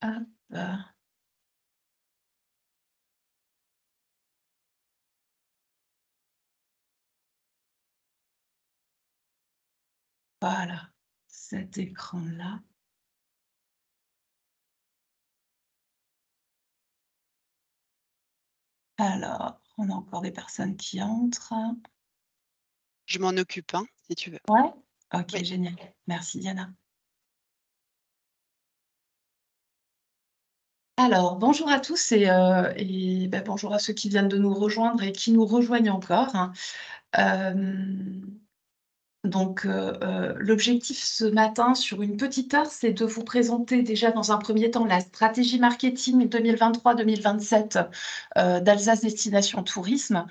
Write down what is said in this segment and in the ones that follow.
Hop, voilà, cet écran-là. Alors, on a encore des personnes qui entrent. Je m'en occupe, hein, si tu veux. Ouais? OK, Oui. génial. Merci Diana. Alors, bonjour à tous et bonjour à ceux qui viennent de nous rejoindre et qui nous rejoignent encore, hein. Hem, l'objectif ce matin sur une petite heure, c'est de vous présenter déjà dans un premier temps la stratégie marketing 2023-2027, d'Alsace Destination Tourisme.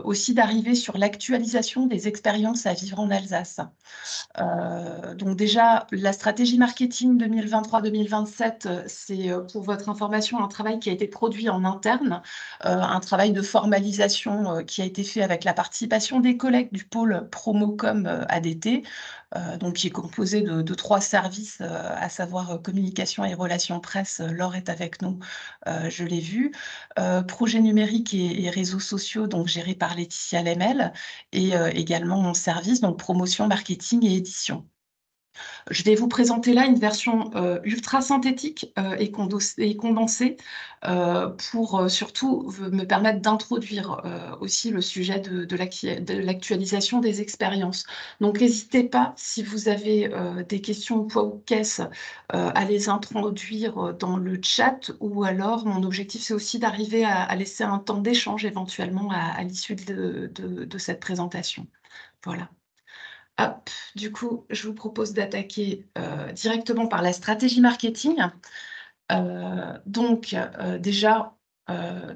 Aussi d'arriver sur l'actualisation des expériences à vivre en Alsace. Donc déjà, la stratégie marketing 2023-2027, c'est, pour votre information, un travail qui a été produit en interne, un travail de formalisation, qui a été fait avec la participation des collègues du pôle Promocom, ADT, donc qui est composé de 3 services, à savoir, communication et relations presse. Laure est avec nous, je l'ai vu. Projet numérique et réseaux sociaux, donc géré par Laetitia Lemel et également mon service, donc promotion, marketing et édition. Je vais vous présenter là une version, ultra synthétique, et condensée, pour, surtout me permettre d'introduire, aussi le sujet de l'actualisation des expériences. Donc n'hésitez pas, si vous avez, des questions ou quoi ou qu'est-ce, à les introduire, dans le chat ou alors mon objectif, c'est aussi d'arriver à laisser un temps d'échange éventuellement à l'issue de cette présentation. Voilà. Hop, du coup, je vous propose d'attaquer, directement par la stratégie marketing. Déjà,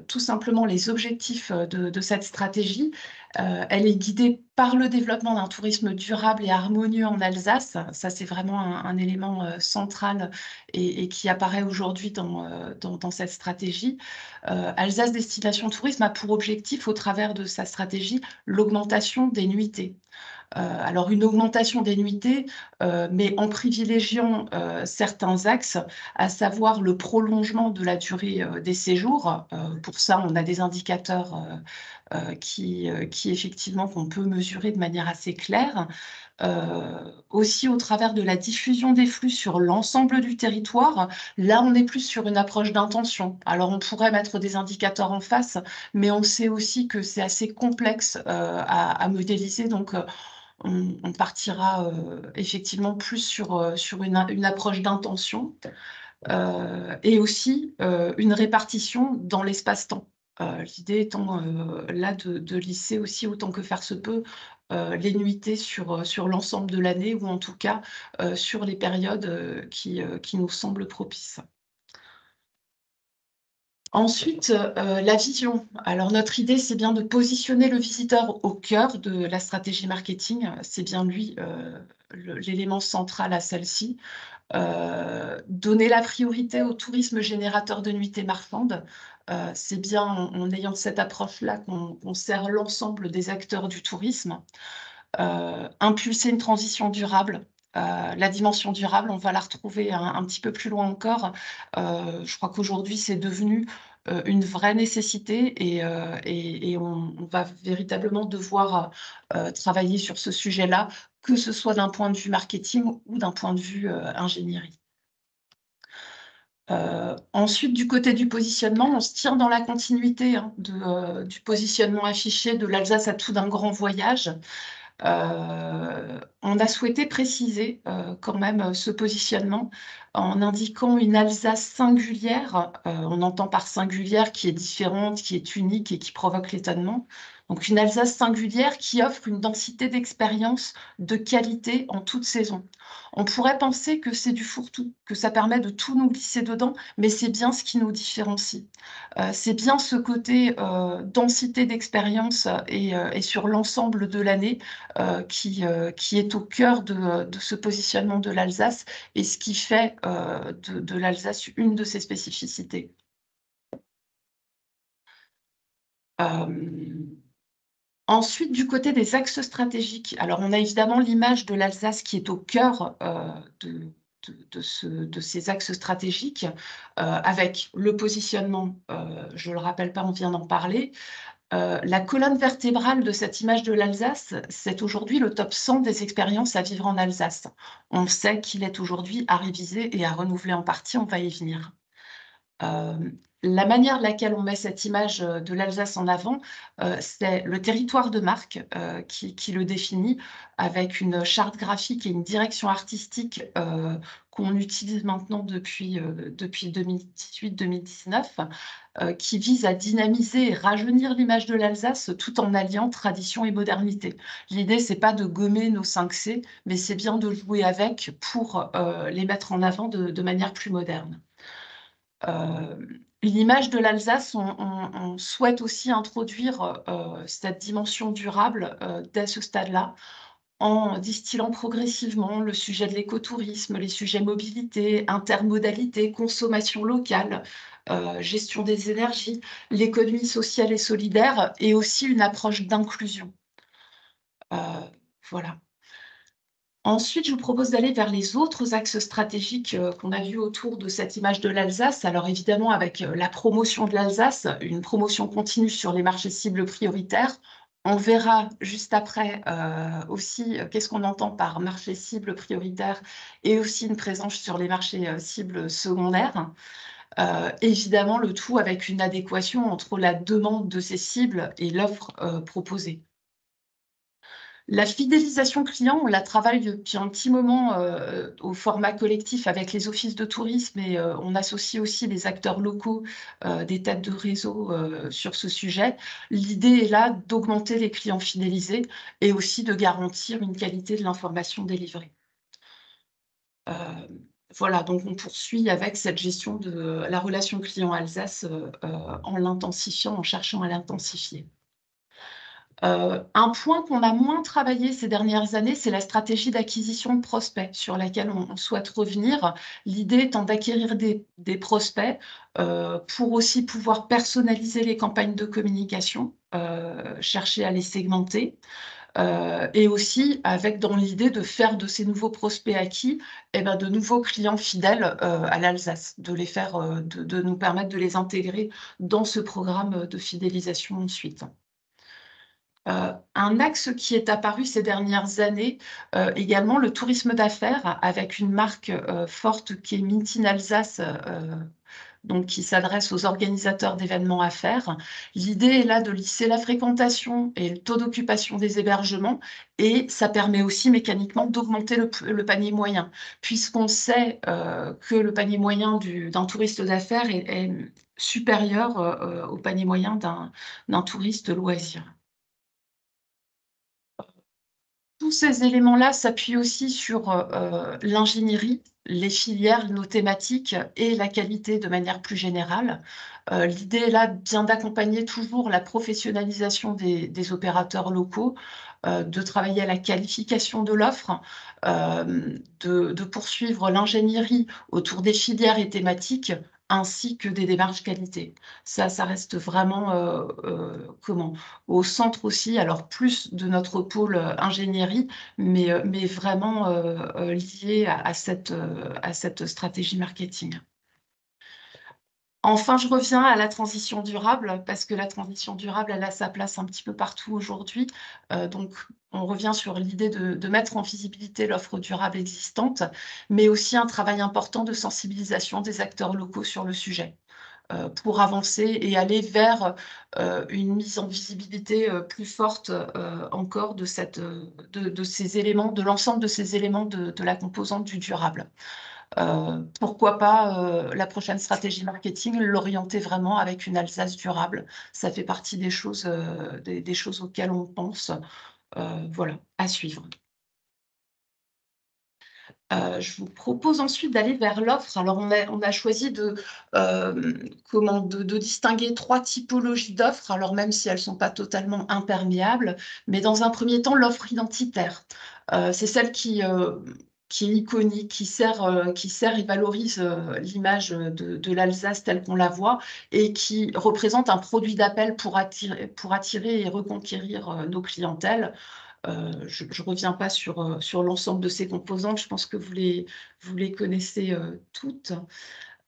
tout simplement les objectifs, de cette stratégie. Elle est guidée par le développement d'un tourisme durable et harmonieux en Alsace. Ça, c'est vraiment un élément, central et qui apparaît aujourd'hui dans cette stratégie. Alsace Destination Tourisme a pour objectif, au travers de sa stratégie, l'augmentation des nuitées. Alors une augmentation des nuitées, mais en privilégiant, certains axes, à savoir le prolongement de la durée, des séjours. Pour ça, on a des indicateurs, qui effectivement qu'on peut mesurer de manière assez claire. Aussi au travers de la diffusion des flux sur l'ensemble du territoire. Là, on est plus sur une approche d'intention. Alors on pourrait mettre des indicateurs en face, mais on sait aussi que c'est assez complexe, à modéliser donc on partira, effectivement plus sur une approche d'intention, et aussi, une répartition dans l'espace-temps. L'idée étant, là de lisser aussi autant que faire se peut, les nuitées sur l'ensemble de l'année ou en tout cas, sur les périodes, qui nous semblent propices. Ensuite, la vision. Alors notre idée, c'est bien de positionner le visiteur au cœur de la stratégie marketing. C'est bien lui, l'élément central à celle-ci. Donner la priorité au tourisme générateur de nuitées marchandes. C'est bien en ayant cette approche-là qu'on sert l'ensemble des acteurs du tourisme. Impulser une transition durable. La dimension durable, on va la retrouver un petit peu plus loin encore. Je crois qu'aujourd'hui, c'est devenu, une vraie nécessité et on va véritablement devoir, travailler sur ce sujet-là, que ce soit d'un point de vue marketing ou d'un point de vue, ingénierie. Ensuite, du côté du positionnement, on se tire dans la continuité, hein, du positionnement affiché de l'Alsace à tout d'un grand voyage. On a souhaité préciser, quand même, ce positionnement en indiquant une Alsace singulière. On entend par singulière qui est différente, qui est unique et qui provoque l'étonnement. Donc une Alsace singulière qui offre une densité d'expériences de qualité en toute saison. On pourrait penser que c'est du fourre-tout, que ça permet de tout nous glisser dedans, mais c'est bien ce qui nous différencie. C'est bien ce côté, densité d'expériences et sur l'ensemble de l'année, qui est au cœur de ce positionnement de l'Alsace et ce qui fait, de l'Alsace une de ses spécificités. Hem, Ensuite, du côté des axes stratégiques, alors on a évidemment l'image de l'Alsace qui est au cœur, de ces axes stratégiques, avec le positionnement, je ne le rappelle pas, on vient d'en parler. La colonne vertébrale de cette image de l'Alsace, c'est aujourd'hui le top 100 des expériences à vivre en Alsace. On sait qu'il est aujourd'hui à réviser et à renouveler en partie, on va y venir. La manière de laquelle on met cette image de l'Alsace en avant, c'est le territoire de marque qui le définit, avec une charte graphique et une direction artistique qu'on utilise maintenant depuis 2018-2019, qui vise à dynamiser et rajeunir l'image de l'Alsace tout en alliant tradition et modernité. L'idée, c'est pas de gommer nos 5C, mais c'est bien de jouer avec pour les mettre en avant de manière plus moderne. L'image de l'Alsace, on souhaite aussi introduire cette dimension durable dès ce stade-là, en distillant progressivement le sujet de l'écotourisme, les sujets mobilité, intermodalité, consommation locale, gestion des énergies, l'économie sociale et solidaire, et aussi une approche d'inclusion. Voilà. Ensuite, je vous propose d'aller vers les autres axes stratégiques qu'on a vus autour de cette image de l'Alsace. Alors évidemment, avec la promotion de l'Alsace, une promotion continue sur les marchés cibles prioritaires. On verra juste après aussi qu'est-ce qu'on entend par marché cible prioritaire, et aussi une présence sur les marchés cibles secondaires. Évidemment, le tout avec une adéquation entre la demande de ces cibles et l'offre proposée. La fidélisation client, on la travaille depuis un petit moment au format collectif avec les offices de tourisme, et on associe aussi les acteurs locaux, des têtes de réseau sur ce sujet. L'idée est là d'augmenter les clients fidélisés et aussi de garantir une qualité de l'information délivrée. Voilà, donc on poursuit avec cette gestion de la relation client Alsace en l'intensifiant, en cherchant à l'intensifier. Un point qu'on a moins travaillé ces dernières années, c'est la stratégie d'acquisition de prospects, sur laquelle on souhaite revenir. L'idée étant d'acquérir des prospects pour aussi pouvoir personnaliser les campagnes de communication, chercher à les segmenter, et aussi avec dans l'idée de faire de ces nouveaux prospects acquis de nouveaux clients fidèles à l'Alsace, de les faire, de nous permettre de les intégrer dans ce programme de fidélisation ensuite. Un axe qui est apparu ces dernières années, également le tourisme d'affaires, avec une marque forte qui est Mint in Alsace, donc qui s'adresse aux organisateurs d'événements affaires. L'idée est là de lisser la fréquentation et le taux d'occupation des hébergements, et ça permet aussi mécaniquement d'augmenter le panier moyen, puisqu'on sait que le panier moyen d'un touriste d'affaires est supérieur au panier moyen d'un touriste loisir. Tous ces éléments-là s'appuient aussi sur l'ingénierie, les filières, nos thématiques et la qualité de manière plus générale. L'idée est là bien d'accompagner toujours la professionnalisation des opérateurs locaux, de travailler à la qualification de l'offre, de poursuivre l'ingénierie autour des filières et thématiques, ainsi que des démarches qualité. Ça reste vraiment au centre aussi, alors plus de notre pôle ingénierie, mais vraiment lié à cette stratégie marketing. Enfin, je reviens à la transition durable, parce que la transition durable, elle a sa place un petit peu partout aujourd'hui. Donc, on revient sur l'idée de mettre en visibilité l'offre durable existante, mais aussi un travail important de sensibilisation des acteurs locaux sur le sujet, pour avancer et aller vers une mise en visibilité plus forte encore de ces éléments, de l'ensemble de ces éléments de la composante du durable. Pourquoi pas la prochaine stratégie marketing, l'orienter vraiment avec une Alsace durable. Ça fait partie des choses auxquelles on pense. Voilà, à suivre. Je vous propose ensuite d'aller vers l'offre. Alors, on a choisi de distinguer 3 typologies d'offres, alors même si elles ne sont pas totalement imperméables. Mais dans un premier temps, l'offre identitaire. C'est celle qui est iconique, qui sert et valorise l'image de l'Alsace telle qu'on la voit, et qui représente un produit d'appel pour attirer et reconquérir nos clientèles. Je ne reviens pas sur l'ensemble de ces composantes, je pense que vous les connaissez toutes.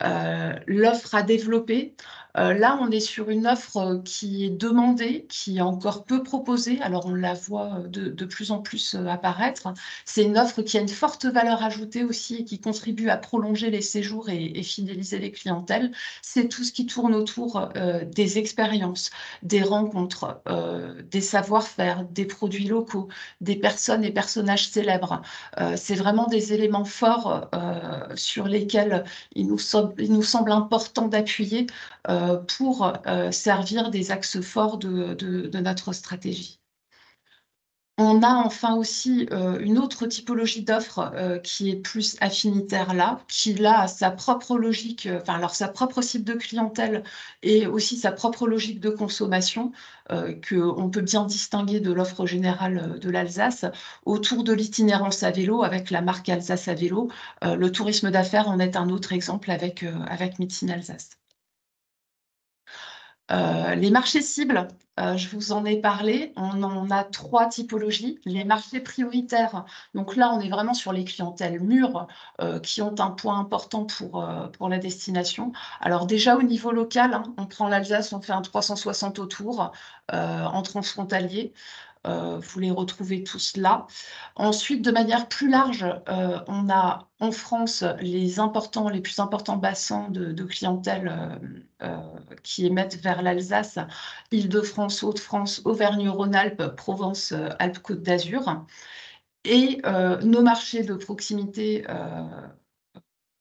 L'offre à développer, là, on est sur une offre, qui est demandée, qui est encore peu proposée. Alors on la voit, de plus en plus, apparaître. C'est une offre qui a une forte valeur ajoutée aussi et qui contribue à prolonger les séjours et fidéliser les clientèles. C'est tout ce qui tourne autour, des expériences, des rencontres, des savoir-faire, des produits locaux, des personnes et personnages célèbres. C'est vraiment des éléments forts, sur lesquels il nous semble important d'appuyer pour servir des axes forts de notre stratégie. On a enfin aussi une autre typologie d'offres qui est plus affinitaire là, qui là a sa propre logique, enfin alors sa propre cible de clientèle et aussi sa propre logique de consommation qu'on peut bien distinguer de l'offre générale de l'Alsace autour de l'itinérance à vélo avec la marque Alsace à vélo. Le tourisme d'affaires en est un autre exemple avec Meet in Alsace. Les marchés cibles, je vous en ai parlé, on en a 3 typologies. Les marchés prioritaires, donc là, on est vraiment sur les clientèles mûres, qui ont un poids important pour la destination. Alors déjà au niveau local, hein, on prend l'Alsace, on fait un 360 autour, en transfrontalier. Vous les retrouvez tous là. Ensuite, de manière plus large, on a en France les plus importants bassins de clientèle qui émettent vers l'Alsace, Île-de-France, Hauts-de-France, Auvergne-Rhône-Alpes, Provence, Alpes-Côte d'Azur. Et nos marchés de proximité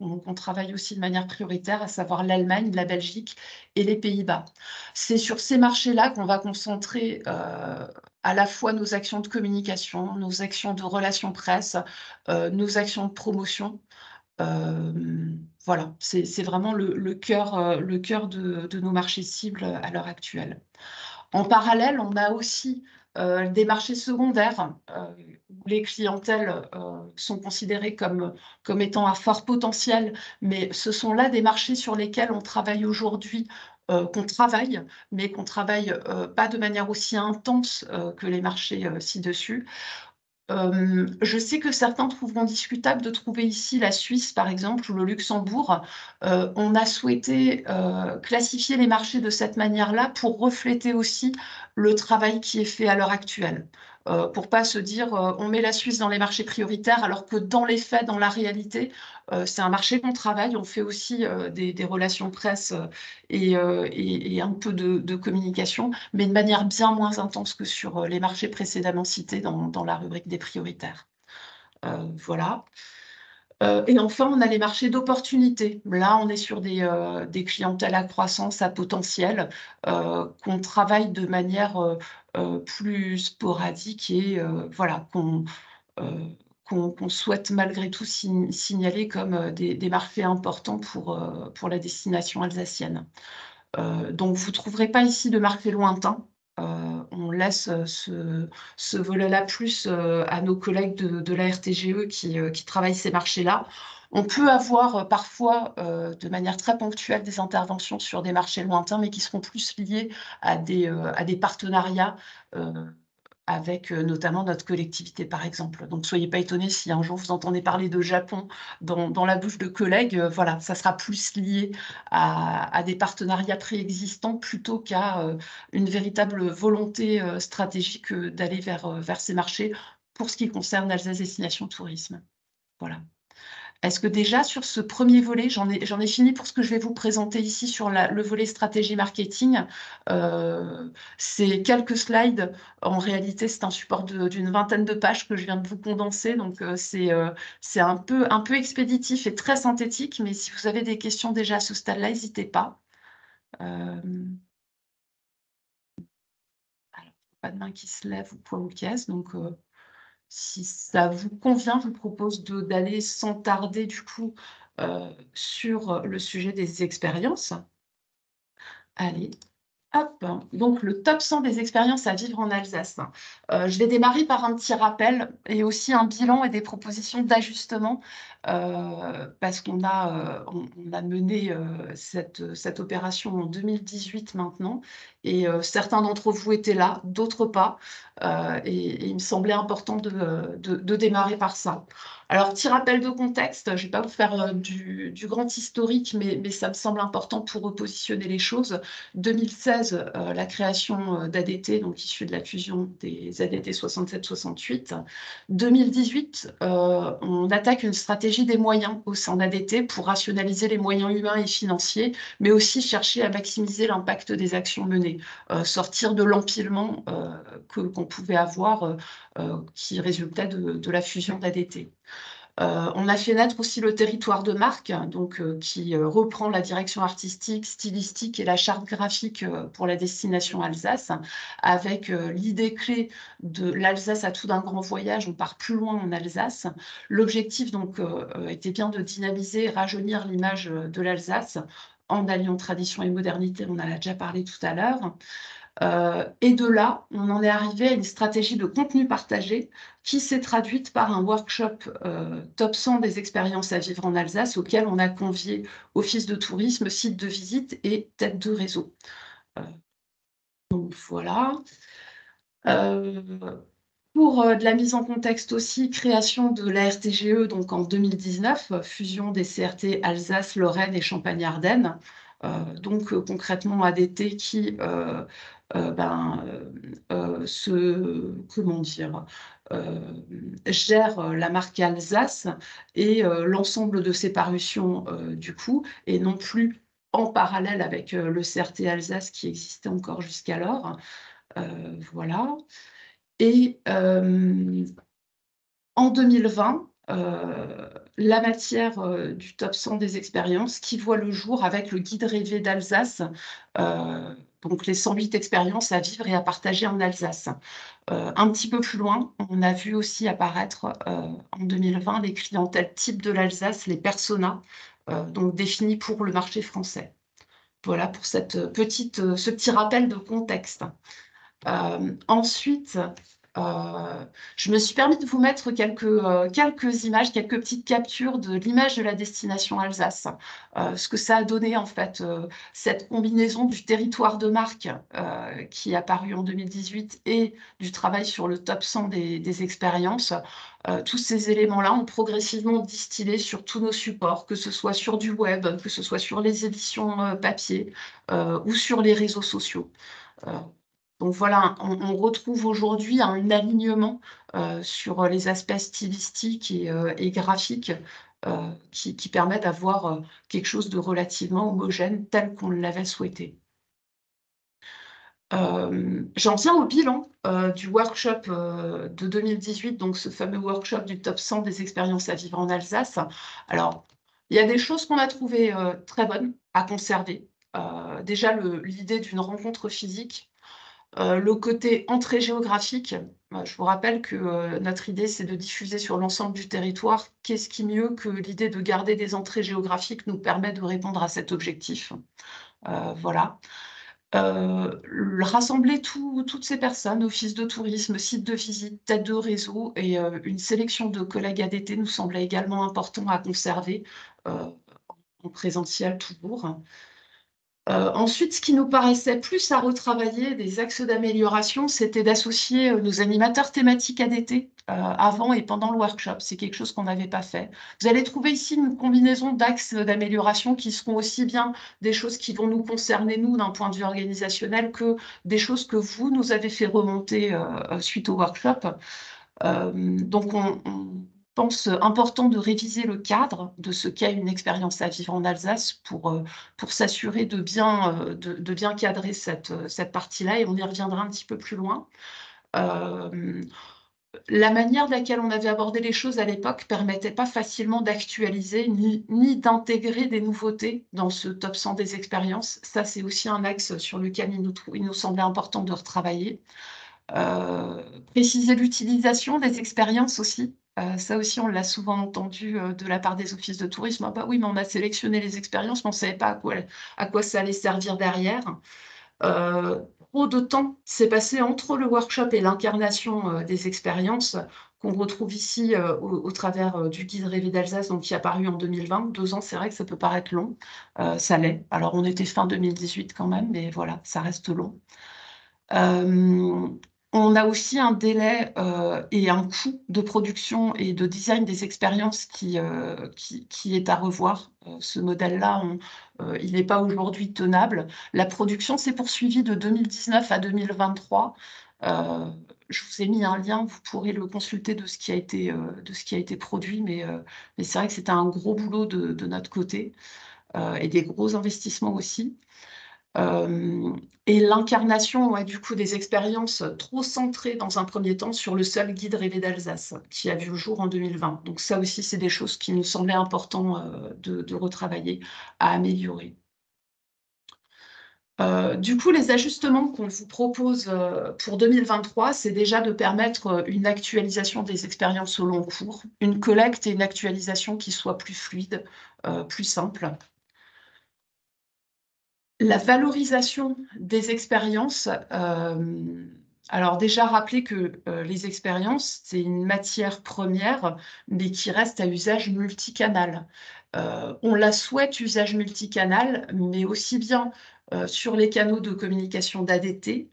on travaille aussi de manière prioritaire, à savoir l'Allemagne, la Belgique et les Pays-Bas. C'est sur ces marchés-là qu'on va concentrer à la fois nos actions de communication, nos actions de relations presse, nos actions de promotion. Voilà, c'est vraiment le cœur de nos marchés cibles à l'heure actuelle. En parallèle, on a aussi des marchés secondaires où les clientèles sont considérées comme étant à fort potentiel, mais ce sont là des marchés sur lesquels on travaille aujourd'hui, mais qu'on travaille pas de manière aussi intense que les marchés ci-dessus. Je sais que certains trouveront discutable de trouver ici la Suisse, par exemple, ou le Luxembourg. On a souhaité classifier les marchés de cette manière-là pour refléter aussi le travail qui est fait à l'heure actuelle. Pour pas se dire on met la Suisse dans les marchés prioritaires alors que dans les faits, dans la réalité, c'est un marché qu'on travaille. On fait aussi des relations presse et un peu de communication, mais de manière bien moins intense que sur les marchés précédemment cités dans la rubrique des prioritaires. Voilà. Et enfin, on a les marchés d'opportunités. Là, on est sur des clientèles à croissance, à potentiel, qu'on travaille de manière plus sporadique et voilà, euh, qu'on souhaite malgré tout signaler comme des marchés importants pour la destination alsacienne. Donc vous ne trouverez pas ici de marché lointain. On laisse ce volet-là plus à nos collègues de la RTGE qui travaillent ces marchés-là. On peut avoir parfois, de manière très ponctuelle, des interventions sur des marchés lointains, mais qui seront plus liées à des partenariats avec notamment notre collectivité, par exemple. Donc, soyez pas étonnés si un jour vous entendez parler de Japon dans la bouche de collègues. Voilà, ça sera plus lié à des partenariats préexistants plutôt qu'à une véritable volonté stratégique d'aller vers ces marchés pour ce qui concerne Alsace Destination Tourisme. Voilà. Est-ce que déjà sur ce premier volet, j'en ai fini pour ce que je vais vous présenter ici sur le volet stratégie marketing. C'est quelques slides. En réalité, c'est un support d'une vingtaine de pages que je viens de vous condenser. Donc, c'est un peu expéditif et très synthétique. Mais si vous avez des questions déjà à ce stade-là, n'hésitez pas. Alors, pas de main qui se lève ou poids ou caisse. Donc, si ça vous convient, je vous propose d'aller sans tarder du coup sur le sujet des expériences. Allez, hop. Donc le top 100 des expériences à vivre en Alsace. Je vais démarrer par un petit rappel et aussi un bilan et des propositions d'ajustement parce on a mené cette opération en 2018 maintenant et certains d'entre vous étaient là, d'autres pas. Et il me semblait important de démarrer par ça. Alors, petit rappel de contexte, je ne vais pas vous faire du grand historique, mais ça me semble important pour repositionner les choses. 2016, la création d'ADT, donc issue de la fusion des ADT 67-68. 2018, on attaque une stratégie des moyens au sein d'ADT pour rationaliser les moyens humains et financiers, mais aussi chercher à maximiser l'impact des actions menées, sortir de l'empilement qu'on pouvait avoir, qui résultait de la fusion d'ADT. On a fait naître aussi le territoire de marque, donc qui reprend la direction artistique, stylistique et la charte graphique pour la destination Alsace, avec l'idée clé de l'Alsace à tout d'un grand voyage, on part plus loin en Alsace. L'objectif donc était bien de dynamiser, rajeunir l'image de l'Alsace en alliant tradition et modernité, on en a déjà parlé tout à l'heure. Et de là, on en est arrivé à une stratégie de contenu partagé qui s'est traduite par un workshop top 100 des expériences à vivre en Alsace, auquel on a convié office de tourisme, site de visite et tête de réseau. Donc voilà. Pour de la mise en contexte aussi, création de la RTGE donc en 2019, fusion des CRT Alsace, Lorraine et Champagne-Ardenne. Donc concrètement ADT qui comment dire, gère la marque Alsace et l'ensemble de ses parutions du coup, et non plus en parallèle avec le CRT Alsace qui existait encore jusqu'alors. Voilà. Et en 2020, la matière du top 100 des expériences qui voit le jour avec le guide rêvé d'Alsace, donc les 108 expériences à vivre et à partager en Alsace. Un petit peu plus loin, on a vu aussi apparaître en 2020 les clientèles types de l'Alsace, les personas, donc définis pour le marché français. Voilà pour ce petit rappel de contexte. Ensuite, je me suis permis de vous mettre quelques images, quelques petites captures de l'image de la destination Alsace. Ce que ça a donné, en fait, cette combinaison du territoire de marque qui est apparu en 2018 et du travail sur le top 100 des expériences. Tous ces éléments-là ont progressivement distillé sur tous nos supports, que ce soit sur du web, que ce soit sur les éditions papier ou sur les réseaux sociaux. Donc voilà, on retrouve aujourd'hui un alignement sur les aspects stylistiques et graphiques qui permet d'avoir quelque chose de relativement homogène tel qu'on l'avait souhaité. J'en viens au bilan du workshop de 2018, donc ce fameux workshop du top 100 des expériences à vivre en Alsace. Alors, il y a des choses qu'on a trouvées très bonnes à conserver. Déjà, l'idée d'une rencontre physique. Le côté entrée géographique, je vous rappelle que notre idée, c'est de diffuser sur l'ensemble du territoire. Qu'est-ce qui mieux que l'idée de garder des entrées géographiques nous permet de répondre à cet objectif? Voilà. Rassembler toutes ces personnes, office de tourisme, site de visite, tête de réseau et une sélection de collègues ADT nous semblait également important à conserver en présentiel toujours. Ensuite, ce qui nous paraissait plus à retravailler, des axes d'amélioration, c'était d'associer nos animateurs thématiques ADT avant et pendant le workshop. C'est quelque chose qu'on n'avait pas fait. Vous allez trouver ici une combinaison d'axes d'amélioration qui seront aussi bien des choses qui vont nous concerner, nous, d'un point de vue organisationnel, que des choses que vous nous avez fait remonter suite au workshop. Donc, on pense important de réviser le cadre de ce qu'est une expérience à vivre en Alsace pour s'assurer de bien cadrer cette partie-là, et on y reviendra un petit peu plus loin. La manière de laquelle on avait abordé les choses à l'époque permettait pas facilement d'actualiser ni d'intégrer des nouveautés dans ce top 100 des expériences. Ça, c'est aussi un axe sur lequel il nous semblait important de retravailler. Préciser l'utilisation des expériences aussi. Ça aussi, on l'a souvent entendu de la part des offices de tourisme. Ah bah oui, mais on a sélectionné les expériences, mais on ne savait pas à quoi ça allait servir derrière. Trop de temps s'est passé entre le workshop et l'incarnation des expériences qu'on retrouve ici au travers du guide Rêver d'Alsace, donc qui est apparu en 2020. 2 ans, c'est vrai que ça peut paraître long. Ça l'est. Alors, on était fin 2018 quand même, mais voilà, ça reste long. On a aussi un délai et un coût de production et de design des expériences qui est à revoir. Ce modèle-là, il n'est pas aujourd'hui tenable. La production s'est poursuivie de 2019 à 2023. Je vous ai mis un lien, vous pourrez le consulter de ce qui a été produit, mais c'est vrai que c'était un gros boulot de notre côté et des gros investissements aussi. Et l'incarnation, ouais, du coup, des expériences trop centrées dans un premier temps sur le seul guide rêvé d'Alsace, qui a vu le jour en 2020. Donc ça aussi, c'est des choses qui nous semblaient importantes de retravailler, à améliorer. Du coup, les ajustements qu'on vous propose pour 2023, c'est déjà de permettre une actualisation des expériences au long cours, une collecte et une actualisation qui soit plus fluide, plus simple. La valorisation des expériences, alors déjà rappeler que les expériences, c'est une matière première, mais qui reste à usage multicanal. On la souhaite usage multicanal, mais aussi bien sur les canaux de communication d'ADT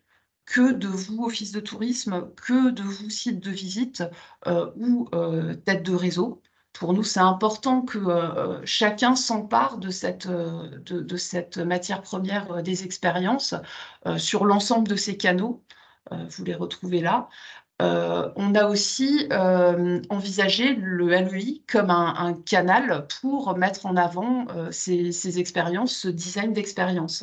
que de vous, office de tourisme, que de vous, site de visite ou tête de réseau. Pour nous, c'est important que chacun s'empare de cette matière première des expériences sur l'ensemble de ces canaux. Vous les retrouvez là. On a aussi envisagé le LEI comme un canal pour mettre en avant ces expériences, ce design d'expérience.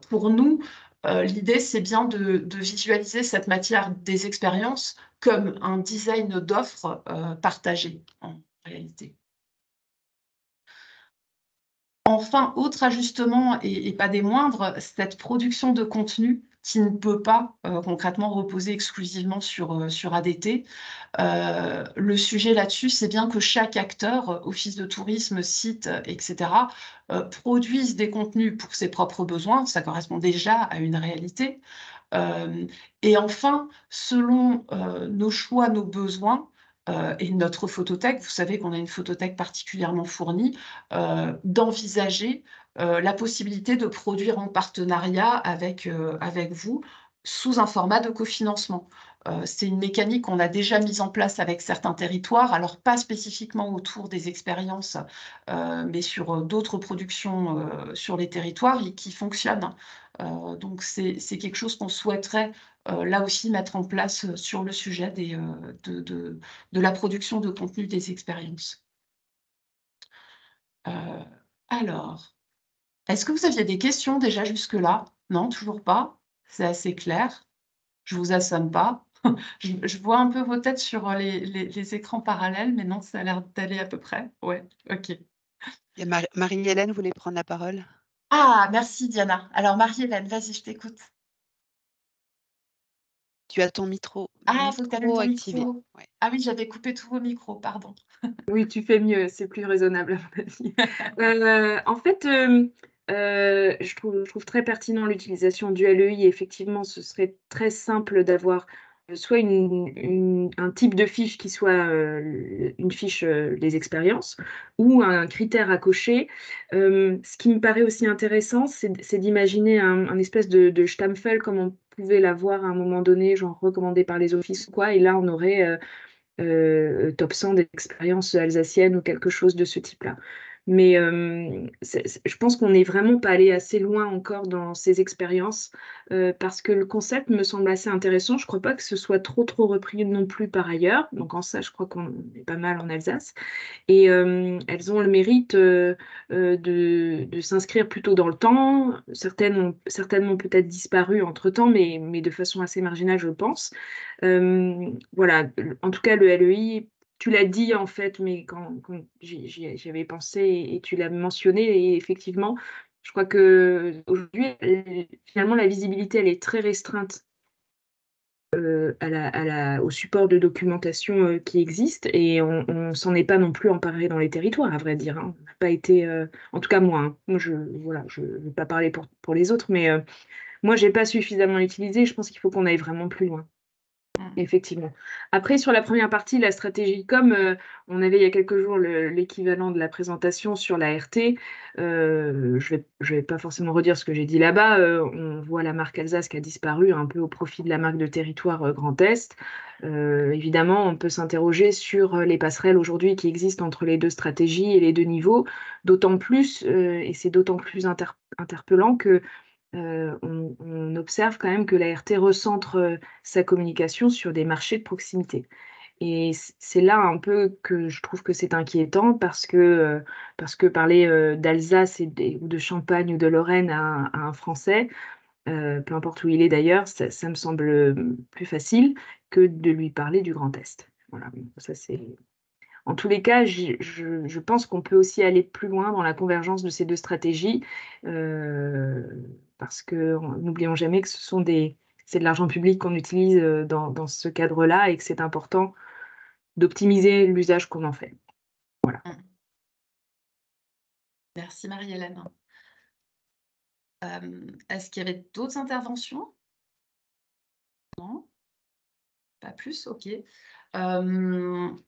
Pour nous, l'idée, c'est bien de visualiser cette matière des expériences comme un design d'offres partagé, en réalité. Enfin, autre ajustement, et pas des moindres, cette production de contenu qui ne peut pas concrètement reposer exclusivement sur ADT. Le sujet là-dessus, c'est bien que chaque acteur, office de tourisme, site, etc., produise des contenus pour ses propres besoins. Ça correspond déjà à une réalité. Et enfin, selon nos choix, nos besoins, et notre photothèque, vous savez qu'on a une photothèque particulièrement fournie, d'envisager la possibilité de produire en partenariat avec vous sous un format de cofinancement. C'est une mécanique qu'on a déjà mise en place avec certains territoires, alors pas spécifiquement autour des expériences, mais sur d'autres productions sur les territoires et qui fonctionnent. Donc c'est quelque chose qu'on souhaiterait là aussi mettre en place sur le sujet de la production de contenu des expériences. Alors, est-ce que vous aviez des questions déjà jusque-là? Non, toujours pas? C'est assez clair? Je vous assomme pas? Je vois un peu vos têtes sur les écrans parallèles, mais non, ça a l'air d'aller à peu près. Ouais, OK. Et Marie-Hélène voulait prendre la parole. Ah, merci Diana. Alors Marie-Hélène, vas-y, je t'écoute. Tu as ton Ah, faut que tu allumes micro ton activé. micro. Ouais. Ah oui, j'avais coupé tous vos micros, pardon. Oui, tu fais mieux, c'est plus raisonnable à mon avis. En fait, je trouve très pertinent l'utilisation du LEI. Effectivement, ce serait très simple d'avoir, soit un type de fiche qui soit, une fiche, des expériences ou un critère à cocher. Ce qui me paraît aussi intéressant, c'est d'imaginer un espèce de Stampfel comme on pouvait l'avoir à un moment donné, genre recommandé par les offices ou quoi, et là on aurait, top 100 d'expériences alsaciennes ou quelque chose de ce type-là. Mais je pense qu'on n'est vraiment pas allé assez loin encore dans ces expériences parce que le concept me semble assez intéressant. Je ne crois pas que ce soit trop repris non plus par ailleurs. Donc en ça, je crois qu'on est pas mal en Alsace. Et elles ont le mérite de s'inscrire plutôt dans le temps. Certaines ont certainement peut-être disparu entre-temps, mais de façon assez marginale, je pense. Voilà, en tout cas, le LEI, tu l'as dit en fait, mais quand j'y avais pensé et tu l'as mentionné, et effectivement, je crois qu'aujourd'hui, finalement, la visibilité, elle est très restreinte au support de documentation qui existe, et on ne s'en est pas non plus emparé dans les territoires, à vrai dire, hein. On n'a pas été, en tout cas moi, hein, moi je ne vais pas parler pour les autres, mais moi j'ai pas suffisamment utilisé. Je pense qu'il faut qu'on aille vraiment plus loin. Effectivement. Après, sur la première partie, la stratégie com, on avait il y a quelques jours l'équivalent de la présentation sur la RT. Je vais pas forcément redire ce que j'ai dit là-bas. On voit la marque Alsace qui a disparu un peu au profit de la marque de territoire, Grand Est. Évidemment, on peut s'interroger sur, les passerelles aujourd'hui qui existent entre les 2 stratégies et les 2 niveaux, d'autant plus, et c'est d'autant plus interpellant que on observe quand même que la RT recentre sa communication sur des marchés de proximité. Et c'est là un peu que je trouve que c'est inquiétant parce que parler d'Alsace ou de Champagne ou de Lorraine à un Français, peu importe où il est d'ailleurs, ça me semble plus facile que de lui parler du Grand Est. Voilà, ça c'est. En tous les cas, je pense qu'on peut aussi aller plus loin dans la convergence de ces 2 stratégies, parce que n'oublions jamais que c'est de l'argent public qu'on utilise, dans ce cadre-là et que c'est important d'optimiser l'usage qu'on en fait. Voilà. Merci Marie-Hélène. Est-ce qu'il y avait d'autres interventions? Non? Pas plus? OK.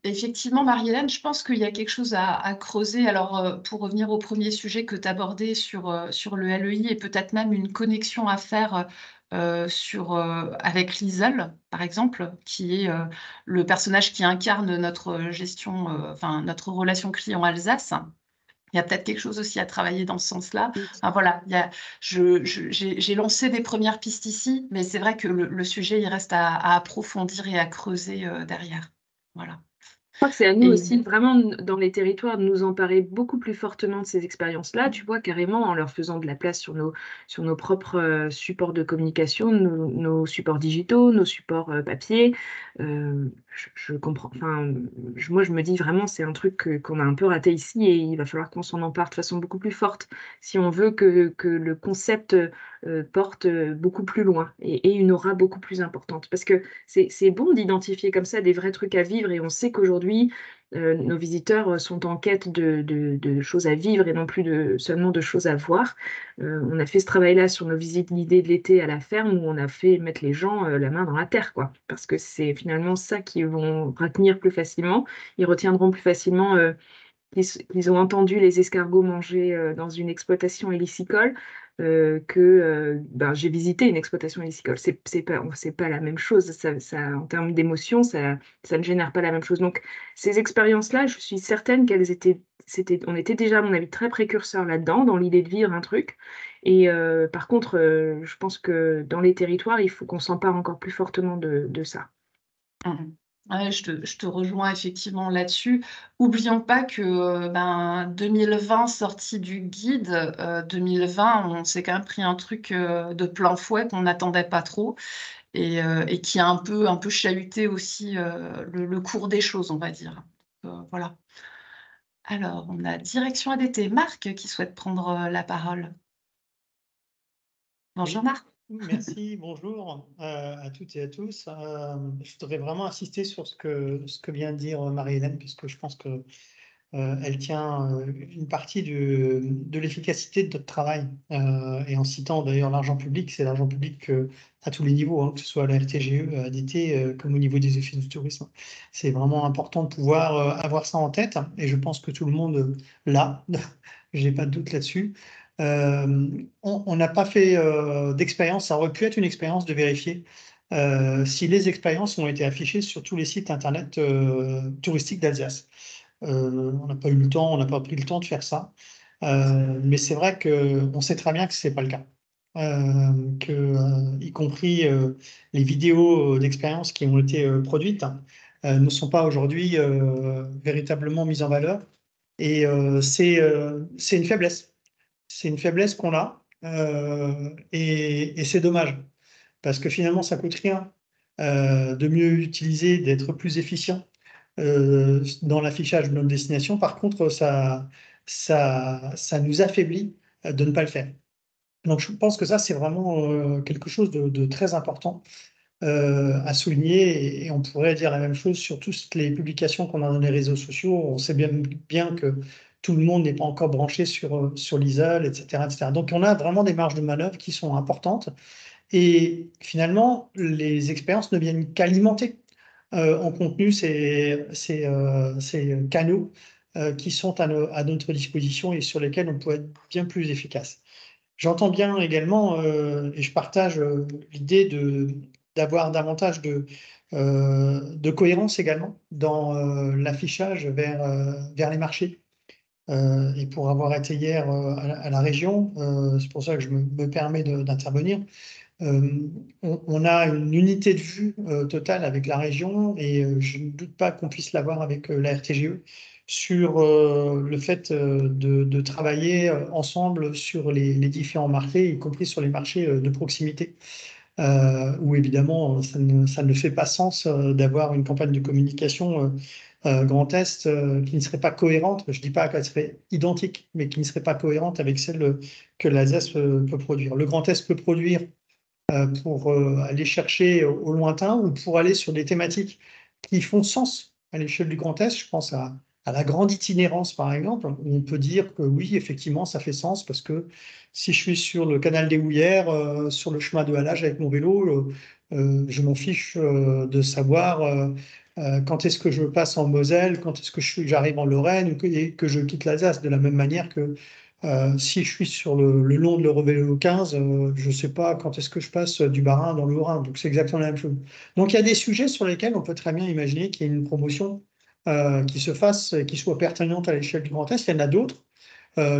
Effectivement, Marie-Hélène, je pense qu'il y a quelque chose à creuser. Alors, pour revenir au premier sujet que tu abordais sur le LEI et peut-être même une connexion à faire, avec Liesel, par exemple, qui est, le personnage qui incarne notre gestion, enfin notre relation client Alsace. Il y a peut-être quelque chose aussi à travailler dans ce sens-là. Enfin, voilà, j'ai lancé des premières pistes ici, mais c'est vrai que le sujet, il reste à approfondir et à creuser derrière. Voilà. Je crois que c'est à nous Et aussi, vraiment, dans les territoires, de nous emparer beaucoup plus fortement de ces expériences-là, tu vois, carrément en leur faisant de la place sur nos propres supports de communication, nos supports digitaux, nos supports papier. Je comprends, enfin, moi, je me dis vraiment, c'est un truc qu'on a un peu raté ici et il va falloir qu'on s'en empare de façon beaucoup plus forte si on veut que le concept porte beaucoup plus loin et une aura beaucoup plus importante. Parce que c'est bon d'identifier comme ça des vrais trucs à vivre et on sait qu'aujourd'hui, nos visiteurs sont en quête de choses à vivre et non plus seulement de choses à voir. On a fait ce travail-là sur nos visites guidées de l'été à la ferme où on a fait mettre les gens la main dans la terre, quoi. Parce que c'est finalement ça qu'ils vont retenir plus facilement. Ils retiendront plus facilement qu'ils ont entendu les escargots manger dans une exploitation hélicicole, j'ai visité une exploitation hélicicole. C'est pas la même chose. En termes d'émotion, ça ne génère pas la même chose. Donc, ces expériences-là, je suis certaine on était déjà, à mon avis, très précurseurs là-dedans, dans l'idée de vivre un truc. Et par contre, je pense que dans les territoires, il faut qu'on s'empare encore plus fortement de ça. Ouais, je te rejoins effectivement là-dessus. Oublions pas que, 2020 sortie du guide, 2020, on s'est quand même pris un truc, de plein fouet qu'on n'attendait pas trop et qui a un peu chahuté aussi, le cours des choses, on va dire. Voilà. Alors, on a direction ADT. Marc qui souhaite prendre, la parole. Bonjour Oui, Marc. merci, bonjour à toutes et à tous. Je voudrais vraiment insister sur ce que vient de dire Marie-Hélène, puisque je pense que elle tient une partie de l'efficacité de notre travail. Et en citant d'ailleurs l'argent public, c'est l'argent public à tous les niveaux, hein, que ce soit à la RTGE, à ADT, comme au niveau des offices du tourisme. C'est vraiment important de pouvoir avoir ça en tête, et je pense que tout le monde l'a, j'ai pas de doute là-dessus. On n'a pas fait d'expérience, ça aurait pu être une expérience de vérifier si les expériences ont été affichées sur tous les sites internet touristiques d'Alsace. On n'a pas eu le temps, on n'a pas pris le temps de faire ça. Mais c'est vrai qu'on sait très bien que ce n'est pas le cas. Y compris les vidéos d'expérience qui ont été produites ne sont pas aujourd'hui véritablement mises en valeur. Et c'est une faiblesse. C'est une faiblesse qu'on a et c'est dommage parce que finalement, ça coûte rien de mieux utiliser, d'être plus efficient dans l'affichage de notre destination. Par contre, ça nous affaiblit de ne pas le faire. Donc, je pense que ça, c'est vraiment quelque chose de très important à souligner. Et on pourrait dire la même chose sur toutes les publications qu'on a dans les réseaux sociaux. On sait bien que tout le monde n'est pas encore branché sur l'ISAL, etc., etc. Donc, on a vraiment des marges de manœuvre qui sont importantes. Et finalement, les expériences ne viennent qu'alimenter en contenu ces canaux qui sont à notre disposition et sur lesquels on peut être bien plus efficace. J'entends bien également, et je partage l'idée d'avoir davantage de cohérence également dans l'affichage vers les marchés. Et pour avoir été hier à la région, c'est pour ça que je me permets d'intervenir. On a une unité de vue totale avec la région et je ne doute pas qu'on puisse l'avoir avec la RTGE sur le fait de travailler ensemble sur les différents marchés, y compris sur les marchés de proximité, où évidemment ça ne fait pas sens d'avoir une campagne de communication Grand Est qui ne serait pas cohérente. Je ne dis pas qu'elle serait identique, mais qui ne serait pas cohérente avec celle que l'Alsace peut produire. Le Grand Est peut produire pour aller chercher au lointain ou pour aller sur des thématiques qui font sens à l'échelle du Grand Est. Je pense à la grande itinérance, par exemple, où on peut dire que oui, effectivement, ça fait sens parce que si je suis sur le canal des Houillères, sur le chemin de halage avec mon vélo, je m'en fiche de savoir quand est-ce que je passe en Moselle, quand est-ce que j'arrive en Lorraine ou et que je quitte l'Alsace, de la même manière que si je suis sur le long de l'Eurovélo 15, je ne sais pas quand est-ce que je passe du Bas-Rhin dans le Haut-Rhin. Donc, c'est exactement la même chose. Donc, il y a des sujets sur lesquels on peut très bien imaginer qu'il y ait une promotion qui se fasse, qui soit pertinente à l'échelle du Grand Est. Il y en a d'autres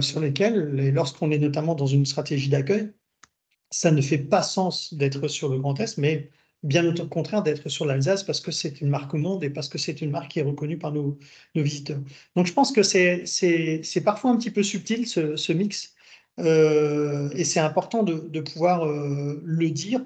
sur lesquels, lorsqu'on est notamment dans une stratégie d'accueil, ça ne fait pas sens d'être sur le Grand Est, mais bien au contraire d'être sur l'Alsace parce que c'est une marque au monde et parce que c'est une marque qui est reconnue par nos visiteurs. Donc je pense que c'est parfois un petit peu subtil ce mix et c'est important de pouvoir le dire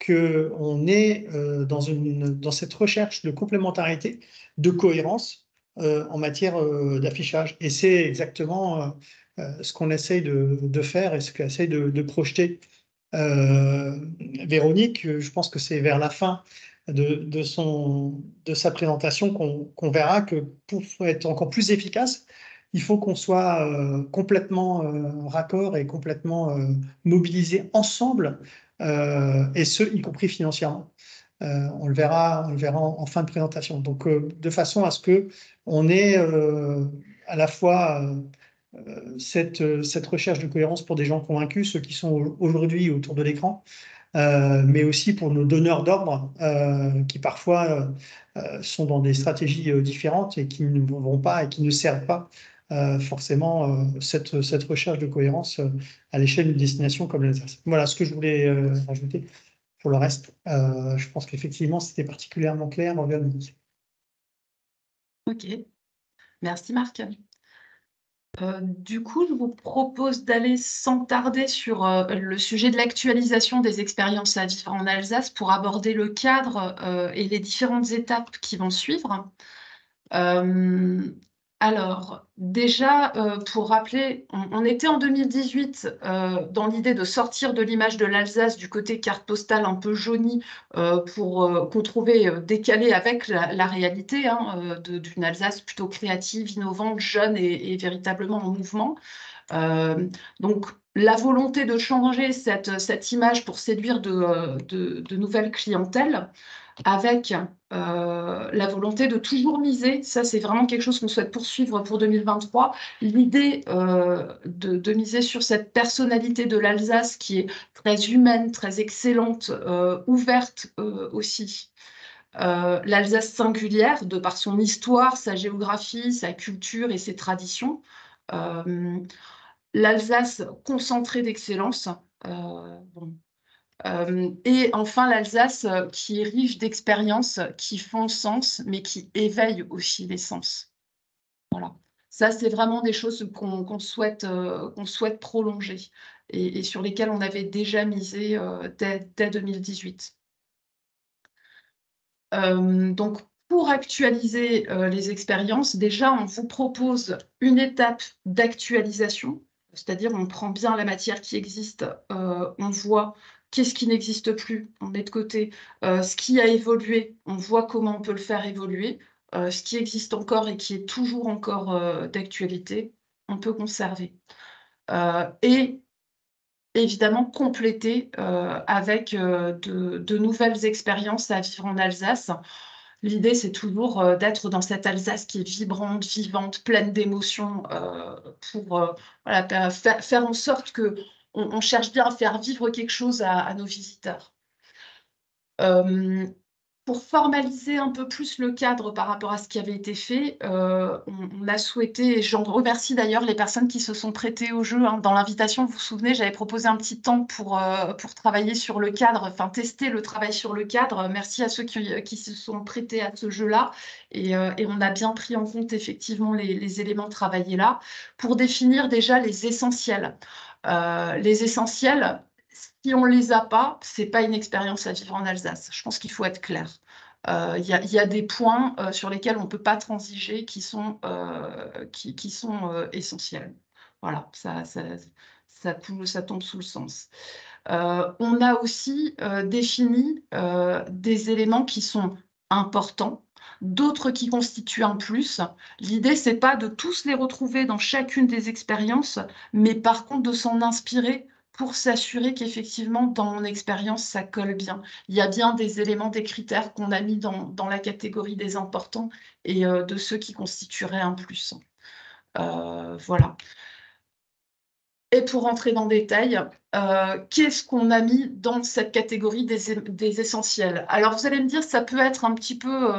qu'on est dans cette recherche de complémentarité, de cohérence en matière d'affichage. Et c'est exactement ce qu'on essaye de faire et ce qu'essaye de projeter Véronique. Je pense que c'est vers la fin de sa présentation qu'on verra que pour être encore plus efficace, il faut qu'on soit complètement raccord et complètement mobilisé ensemble, et ce, y compris financièrement. On le verra en fin de présentation. Donc, de façon à ce que on ait à la fois cette recherche de cohérence pour des gens convaincus, ceux qui sont aujourd'hui autour de l'écran, mais aussi pour nos donneurs d'ordre qui parfois sont dans des stratégies différentes et qui ne vont pas et qui ne servent pas forcément cette recherche de cohérence à l'échelle d'une destination comme l'Alsace. Voilà ce que je voulais rajouter. Pour le reste, je pense qu'effectivement, c'était particulièrement clair. Ok, merci Marc. Du coup, je vous propose d'aller sans tarder sur le sujet de l'actualisation des expériences à vivre en Alsace pour aborder le cadre et les différentes étapes qui vont suivre. Alors, déjà, pour rappeler, on était en 2018 dans l'idée de sortir de l'image de l'Alsace du côté carte postale un peu jaunie pour qu'on trouvait décalé avec la réalité d'une Alsace plutôt créative, innovante, jeune et véritablement en mouvement. Donc, la volonté de changer cette image pour séduire de nouvelles clientèles, avec la volonté de toujours miser, ça c'est vraiment quelque chose qu'on souhaite poursuivre pour 2023, l'idée de miser sur cette personnalité de l'Alsace qui est très humaine, très excellente, ouverte aussi. L'Alsace singulière, de par son histoire, sa géographie, sa culture et ses traditions. L'Alsace concentrée d'excellence. Et enfin, l'Alsace qui est riche d'expériences qui font sens, mais qui éveillent aussi les sens. Voilà. Ça, c'est vraiment des choses qu'on souhaite prolonger et sur lesquelles on avait déjà misé dès 2018. Donc, pour actualiser les expériences, déjà, on vous propose une étape d'actualisation, c'est-à-dire on prend bien la matière qui existe, on voit qu'est-ce qui n'existe plus, on met de côté ce qui a évolué, on voit comment on peut le faire évoluer, ce qui existe encore et qui est toujours encore d'actualité, on peut conserver. Et évidemment compléter avec de nouvelles expériences à vivre en Alsace. L'idée, c'est toujours d'être dans cette Alsace qui est vibrante, vivante, pleine d'émotions, pour voilà, faire en sorte qu'on cherche bien à faire vivre quelque chose à nos visiteurs. Pour formaliser un peu plus le cadre par rapport à ce qui avait été fait, on a souhaité, et j'en remercie d'ailleurs les personnes qui se sont prêtées au jeu, hein. Dans l'invitation, vous vous souvenez, j'avais proposé un petit temps pour travailler sur le cadre, enfin tester le travail sur le cadre. Merci à ceux qui se sont prêtés à ce jeu-là. Et on a bien pris en compte effectivement les éléments travaillés là pour définir déjà les essentiels. Les essentiels, si on ne les a pas, ce n'est pas une expérience à vivre en Alsace. Je pense qu'il faut être clair. Il y a des points sur lesquels on ne peut pas transiger qui sont essentiels. Voilà, ça tombe sous le sens. On a aussi défini des éléments qui sont importants, d'autres qui constituent un plus. L'idée, ce n'est pas de tous les retrouver dans chacune des expériences, mais par contre de s'en inspirer pour s'assurer qu'effectivement, dans mon expérience, ça colle bien. Il y a bien des éléments, des critères qu'on a mis dans la catégorie des importants et de ceux qui constitueraient un plus. Voilà. Et pour rentrer dans le détail, qu'est-ce qu'on a mis dans cette catégorie des essentiels? Alors, vous allez me dire, ça peut être un petit peu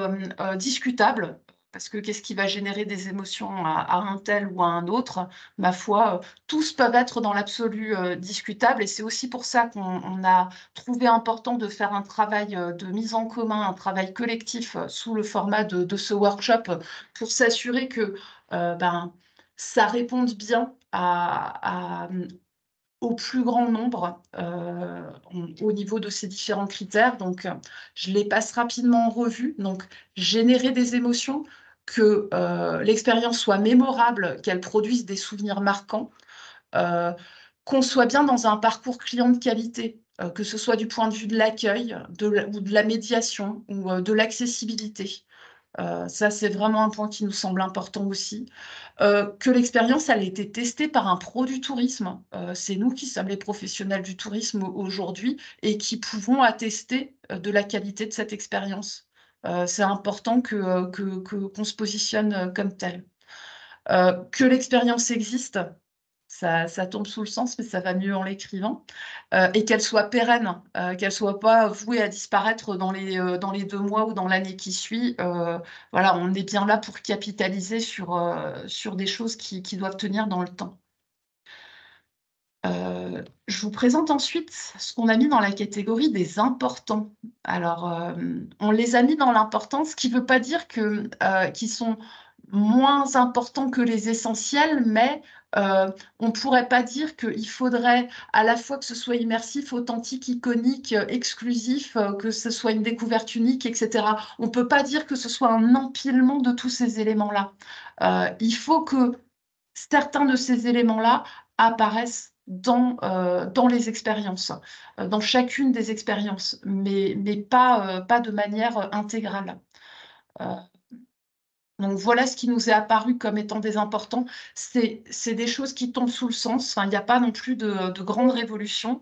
discutable, parce que qu'est-ce qui va générer des émotions à un tel ou à un autre? Ma foi, tous peuvent être dans l'absolu discutables, et c'est aussi pour ça qu'on a trouvé important de faire un travail de mise en commun, un travail collectif sous le format de ce workshop, pour s'assurer que ça réponde bien au plus grand nombre au niveau de ces différents critères. Donc, je les passe rapidement en revue. Donc, générer des émotions, que l'expérience soit mémorable, qu'elle produise des souvenirs marquants, qu'on soit bien dans un parcours client de qualité, que ce soit du point de vue de l'accueil, ou de la médiation, ou de l'accessibilité. Ça, c'est vraiment un point qui nous semble important aussi. Que l'expérience, elle a été testée par un pro du tourisme. C'est nous qui sommes les professionnels du tourisme aujourd'hui et qui pouvons attester de la qualité de cette expérience. C'est important qu'on se positionne comme tel. Que l'expérience existe, ça tombe sous le sens, mais ça va mieux en l'écrivant, et qu'elle soit pérenne, qu'elle ne soit pas vouée à disparaître dans les 2 mois ou dans l'année qui suit. Voilà, on est bien là pour capitaliser sur des choses qui doivent tenir dans le temps. Je vous présente ensuite ce qu'on a mis dans la catégorie des importants. Alors, on les a mis dans l'important, ce qui ne veut pas dire qu'ils sont moins importants que les essentiels, mais on ne pourrait pas dire qu'il faudrait à la fois que ce soit immersif, authentique, iconique, exclusif, que ce soit une découverte unique, etc. On ne peut pas dire que ce soit un empilement de tous ces éléments-là. Il faut que certains de ces éléments-là apparaissent dans les expériences, dans chacune des expériences, mais pas de manière intégrale. Donc voilà ce qui nous est apparu comme étant des importants. C'est des choses qui tombent sous le sens. Enfin, il n'y a pas non plus de grande révolution.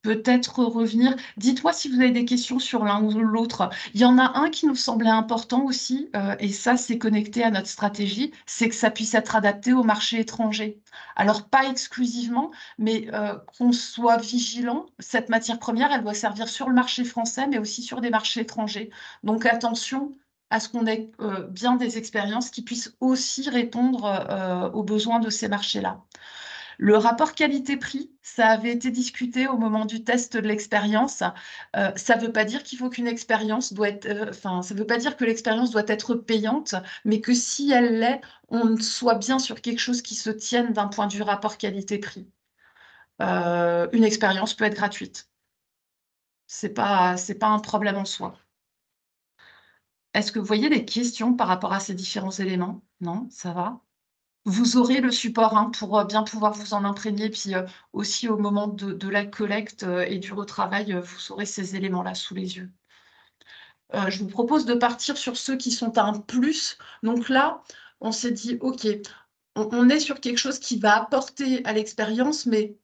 Peut-être revenir. Dites-moi si vous avez des questions sur l'un ou l'autre. Il y en a un qui nous semblait important aussi, et ça, c'est connecté à notre stratégie, c'est que ça puisse être adapté au marché étranger. Alors, pas exclusivement, mais qu'on soit vigilant. Cette matière première, elle doit servir sur le marché français, mais aussi sur des marchés étrangers. Donc, attention à ce qu'on ait bien des expériences qui puissent aussi répondre aux besoins de ces marchés-là. Le rapport qualité-prix, ça avait été discuté au moment du test de l'expérience. Ça ne veut pas dire qu'il faut qu'une expérience doit être, ça ne veut pas dire que l'expérience doit être payante, mais que si elle l'est, on soit bien sur quelque chose qui se tienne d'un point de vue rapport qualité-prix. Une expérience peut être gratuite. C'est pas un problème en soi. Est-ce que vous voyez des questions par rapport à ces différents éléments? Non, ça va? Vous aurez le support pour bien pouvoir vous en imprégner, puis aussi au moment de la collecte et du retravail, vous aurez ces éléments-là sous les yeux. Je vous propose de partir sur ceux qui sont un plus. Donc là, on s'est dit, OK, on est sur quelque chose qui va apporter à l'expérience, mais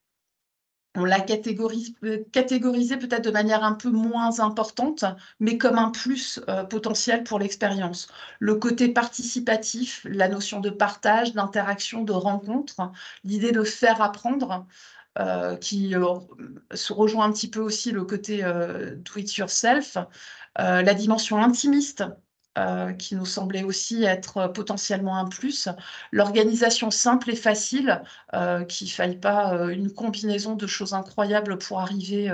on l'a catégorisé peut-être de manière un peu moins importante, mais comme un plus potentiel pour l'expérience. Le côté participatif, la notion de partage, d'interaction, de rencontre, l'idée de faire apprendre, qui se rejoint un petit peu aussi le côté do it yourself, la dimension intimiste, qui nous semblait aussi être potentiellement un plus, l'organisation simple et facile, qu'il ne faille pas une combinaison de choses incroyables pour arriver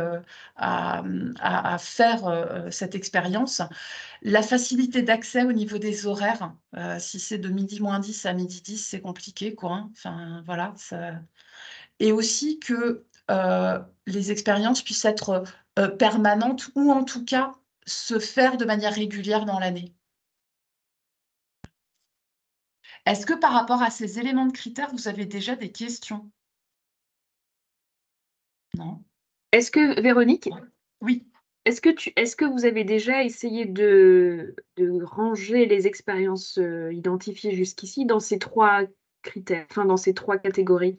à faire cette expérience, la facilité d'accès au niveau des horaires, si c'est de midi moins 10 à midi 10, c'est compliqué, quoi, hein. Enfin, voilà, et aussi que les expériences puissent être permanentes ou en tout cas se faire de manière régulière dans l'année. Est-ce que par rapport à ces éléments de critères, vous avez déjà des questions? Non? Est-ce que, Véronique, Oui. est-ce que vous avez déjà essayé de ranger les expériences identifiées jusqu'ici dans ces 3 critères, enfin dans ces 3 catégories?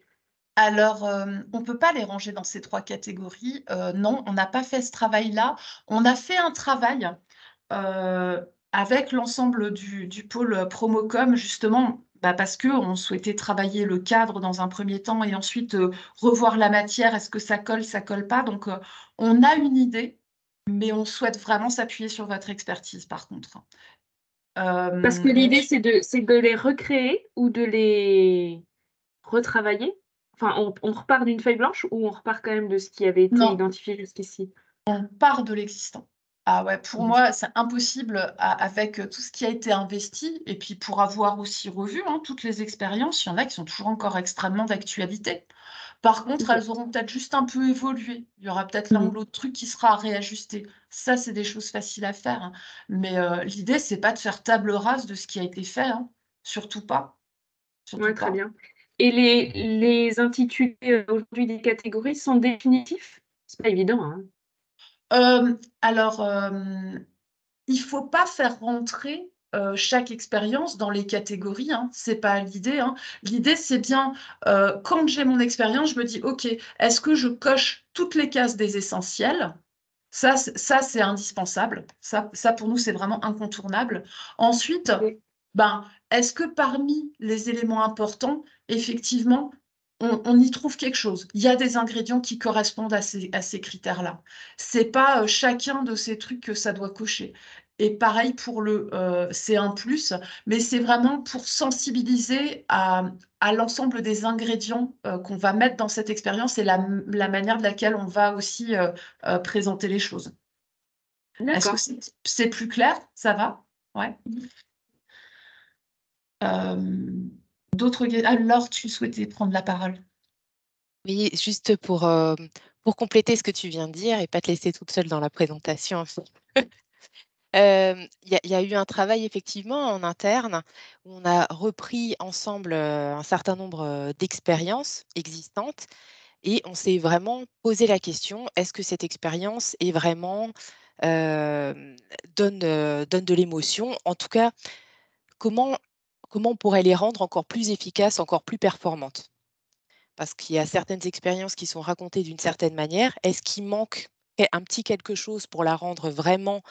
Alors, on ne peut pas les ranger dans ces 3 catégories. Non, on n'a pas fait ce travail-là. On a fait un travail avec l'ensemble du pôle Promocom, justement, parce qu'on souhaitait travailler le cadre dans un premier temps et ensuite revoir la matière. Est-ce que ça colle pas? Donc, on a une idée, mais on souhaite vraiment s'appuyer sur votre expertise, par contre. Parce que l'idée, c'est de les recréer ou de les retravailler? Enfin, on repart d'une feuille blanche ou on repart quand même de ce qui avait été Non. identifié jusqu'ici? On part de l'existant. Ah ouais, pour Mmh. moi, c'est impossible avec tout ce qui a été investi et puis pour avoir aussi revu toutes les expériences, il y en a qui sont toujours encore extrêmement d'actualité. Par contre, OK. elles auront peut-être juste un peu évolué. Il y aura peut-être l'un ou Mmh. l'autre truc qui sera réajusté. Ça, c'est des choses faciles à faire, hein. Mais l'idée, c'est pas de faire table rase de ce qui a été fait, hein. Surtout pas. Surtout Ouais, très pas. bien. Et les intitulés, aujourd'hui des catégories sont définitifs? C'est pas évident, hein? Alors, il faut pas faire rentrer chaque expérience dans les catégories, hein. C'est pas l'idée, hein. L'idée, c'est bien, quand j'ai mon expérience, je me dis: «OK, est-ce que je coche toutes les cases des essentiels?» Ça, c'est indispensable. Ça, pour nous, c'est vraiment incontournable. Ensuite, OK. est-ce que parmi les éléments importants, effectivement, on y trouve quelque chose? Il y a des ingrédients qui correspondent à ces critères-là. C'est pas chacun de ces trucs que ça doit cocher. Et pareil pour c'est un plus, mais c'est vraiment pour sensibiliser à l'ensemble des ingrédients qu'on va mettre dans cette expérience et la manière de laquelle on va aussi présenter les choses. Est-ce que D'accord. c'est plus clair? Ça va? Ouais. D'autres Laure, tu souhaitais prendre la parole? Oui, juste pour compléter ce que tu viens de dire et pas te laisser toute seule dans la présentation. Il y a eu un travail effectivement en interne où on a repris ensemble, un certain nombre, d'expériences existantes et on s'est vraiment posé la question: «Est-ce que cette expérience est vraiment, hem, donne de l'émotion?» En tout cas, comment comment on pourrait les rendre encore plus efficaces, encore plus performantes? Parce qu'il y a certaines expériences qui sont racontées d'une certaine manière. Est-ce qu'il manque un petit quelque chose pour la rendre vraiment,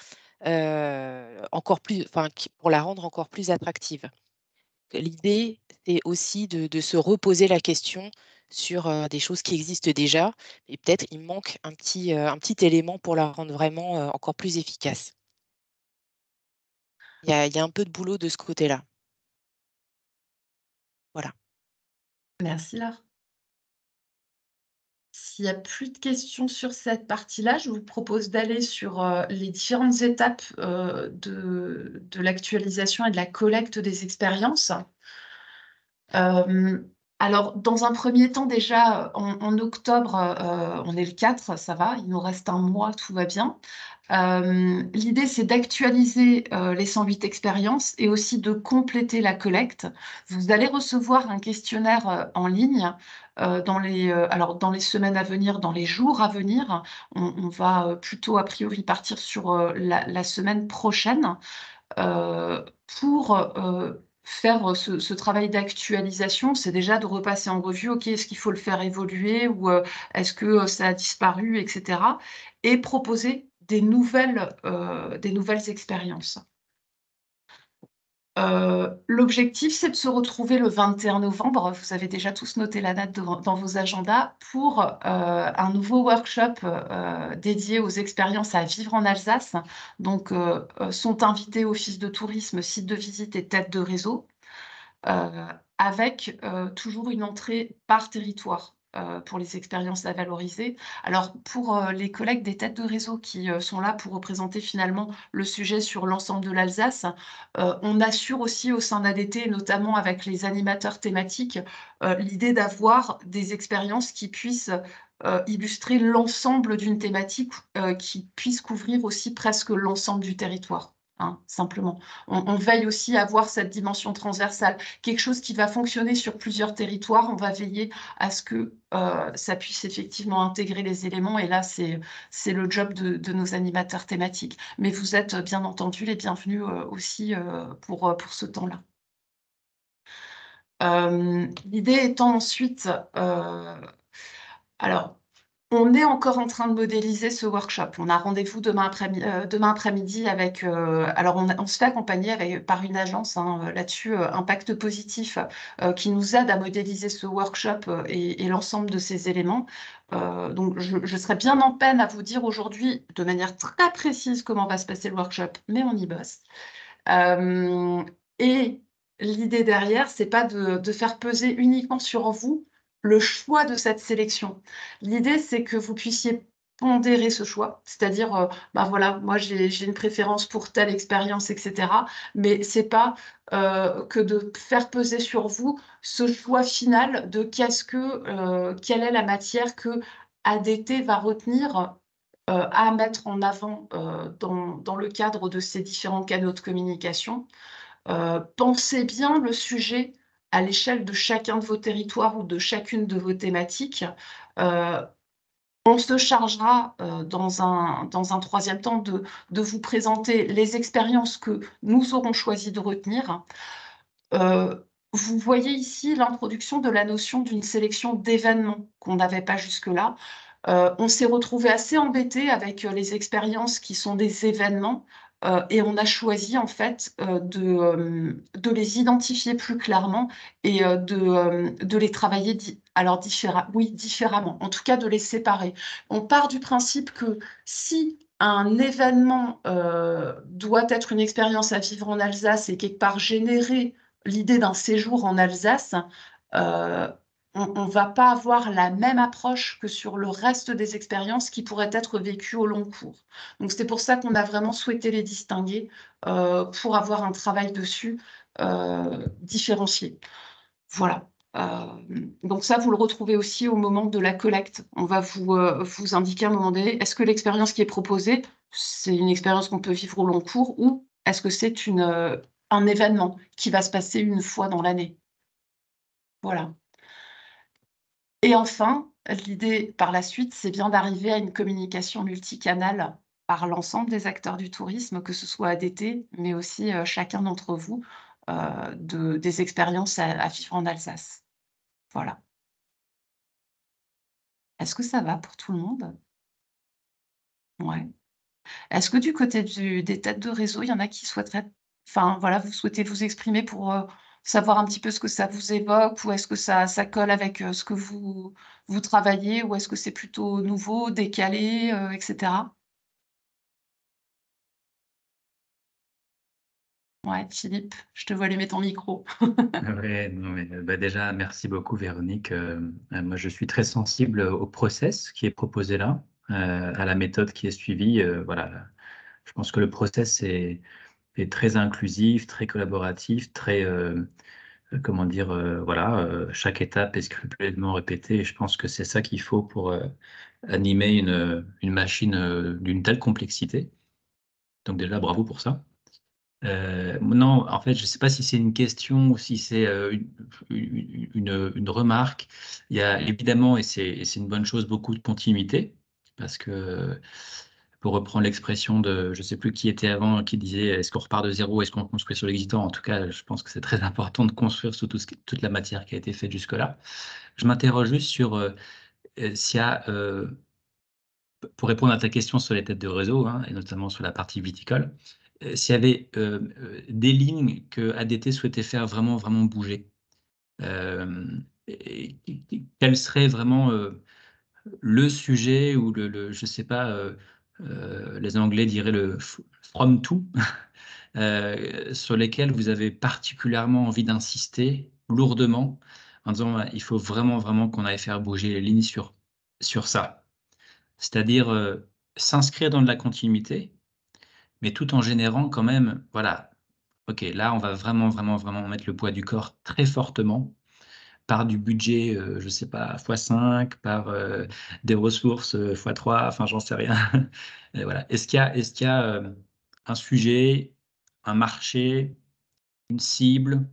encore plus enfin, qui pour la rendre encore plus attractive? L'idée, c'est aussi de se reposer la question sur, des choses qui existent déjà et peut-être il manque un petit élément pour la rendre vraiment, encore plus efficace. Il y a un peu de boulot de ce côté-là. Voilà. Merci Laure. S'il y a plus de questions sur cette partie-là, je vous propose d'aller sur, les différentes étapes, de l'actualisation et de la collecte des expériences. Alors dans un premier temps déjà, en octobre, on est le 4, ça va, il nous reste un mois, tout va bien. L'idée, c'est d'actualiser, les 108 expériences et aussi de compléter la collecte. Vous allez recevoir un questionnaire, en ligne, dans les semaines à venir, dans les jours à venir. On va, plutôt a priori partir sur, la semaine prochaine, pour, faire ce travail d'actualisation, c'est déjà de repasser en revue, OK, est-ce qu'il faut le faire évoluer ou est-ce que ça a disparu, etc. Et proposer des nouvelles expériences. L'objectif, c'est de se retrouver le 21 novembre. Vous avez déjà tous noté la date dans vos agendas pour un nouveau workshop dédié aux expériences à vivre en Alsace. Donc, sont invités office de tourisme, site de visite et tête de réseau, avec toujours une entrée par territoire. Pour les expériences à valoriser. Alors, pour les collègues des têtes de réseau qui sont là pour représenter finalement le sujet sur l'ensemble de l'Alsace, on assure aussi au sein d'ADT, notamment avec les animateurs thématiques, l'idée d'avoir des expériences qui puissent illustrer l'ensemble d'une thématique, qui puisse couvrir aussi presque l'ensemble du territoire. Hein, simplement. On veille aussi à avoir cette dimension transversale, quelque chose qui va fonctionner sur plusieurs territoires. On va veiller à ce que ça puisse effectivement intégrer les éléments. Et là, c'est le job de nos animateurs thématiques. Mais vous êtes bien entendu les bienvenus aussi pour ce temps-là. L'idée étant ensuite, alors, on est encore en train de modéliser ce workshop. On a rendez-vous demain après-midi avec... alors, on se fait accompagner par une agence là-dessus, Impact Positif, qui nous aide à modéliser ce workshop et l'ensemble de ces éléments. Donc, je serais bien en peine à vous dire aujourd'hui de manière très précise comment va se passer le workshop, mais on y bosse. Et l'idée derrière, c'est pas de faire peser uniquement sur vous le choix de cette sélection. L'idée, c'est que vous puissiez pondérer ce choix, c'est-à-dire, bah voilà, moi j'ai une préférence pour telle expérience, etc. Mais c'est pas que de faire peser sur vous ce choix final de quelle est la matière que ADT va retenir à mettre en avant dans le cadre de ces différents canaux de communication. Pensez bien le sujet à l'échelle de chacun de vos territoires ou de chacune de vos thématiques. On se chargera dans un troisième temps de vous présenter les expériences que nous aurons choisi de retenir. Vous voyez ici l'introduction de la notion d'une sélection d'événements qu'on n'avait pas jusque-là. On s'est retrouvé assez embêté avec les expériences qui sont des événements et on a choisi en fait de les identifier plus clairement et de les travailler différemment, en tout cas de les séparer. On part du principe que si un événement doit être une expérience à vivre en Alsace et quelque part générer l'idée d'un séjour en Alsace, on ne va pas avoir la même approche que sur le reste des expériences qui pourraient être vécues au long cours. Donc, c'est pour ça qu'on a vraiment souhaité les distinguer pour avoir un travail dessus différencié. Voilà. Donc ça, vous le retrouvez aussi au moment de la collecte. On va vous indiquer à un moment donné, est-ce que l'expérience qui est proposée, c'est une expérience qu'on peut vivre au long cours ou est-ce que c'est un événement qui va se passer une fois dans l'année? Voilà. Et enfin, l'idée par la suite, c'est bien d'arriver à une communication multicanale par l'ensemble des acteurs du tourisme, que ce soit ADT, mais aussi chacun d'entre vous, des expériences à vivre en Alsace. Voilà. Est-ce que ça va pour tout le monde? Ouais. Est-ce que du côté des têtes de réseau, il y en a qui souhaiteraient, enfin voilà, vous souhaitez vous exprimer pour savoir un petit peu ce que ça vous évoque, ou est-ce que ça colle avec ce que vous travaillez, ou est-ce que c'est plutôt nouveau, décalé, etc. Ouais, Philippe, je te vois allumer ton micro. Ouais, non, mais, déjà, merci beaucoup, Véronique. Moi, je suis très sensible au process qui est proposé là, à la méthode qui est suivie. Voilà, je pense que le process est très inclusif, très collaboratif, très, comment dire, voilà, chaque étape est scrupuleusement répétée. Et je pense que c'est ça qu'il faut pour animer une machine d'une telle complexité. Donc déjà, bravo pour ça. Non, en fait, je ne sais pas si c'est une question ou si c'est une remarque. Il y a évidemment, et c'est une bonne chose, beaucoup de continuité, parce que pour reprendre l'expression de, je ne sais plus qui était avant, qui disait est-ce qu'on repart de zéro, est-ce qu'on construit sur l'existant? En tout cas, je pense que c'est très important de construire sur toute la matière qui a été faite jusque-là. Je m'interroge juste sur s'il y a, pour répondre à ta question sur les têtes de réseau, hein, et notamment sur la partie viticole, s'il y avait des lignes que ADT souhaitait faire vraiment, vraiment bouger. Quel serait vraiment le sujet ou je sais pas, les Anglais diraient le from to, sur lesquels vous avez particulièrement envie d'insister lourdement en disant il faut vraiment, vraiment qu'on aille faire bouger les lignes sur ça. C'est-à-dire s'inscrire dans de la continuité, mais tout en générant quand même, voilà, ok, là on va vraiment, vraiment, vraiment mettre le poids du corps très fortement par du budget, je ne sais pas, x5, par des ressources x3, enfin j'en sais rien. Et voilà. Est-ce qu'il y a un sujet, un marché, une cible,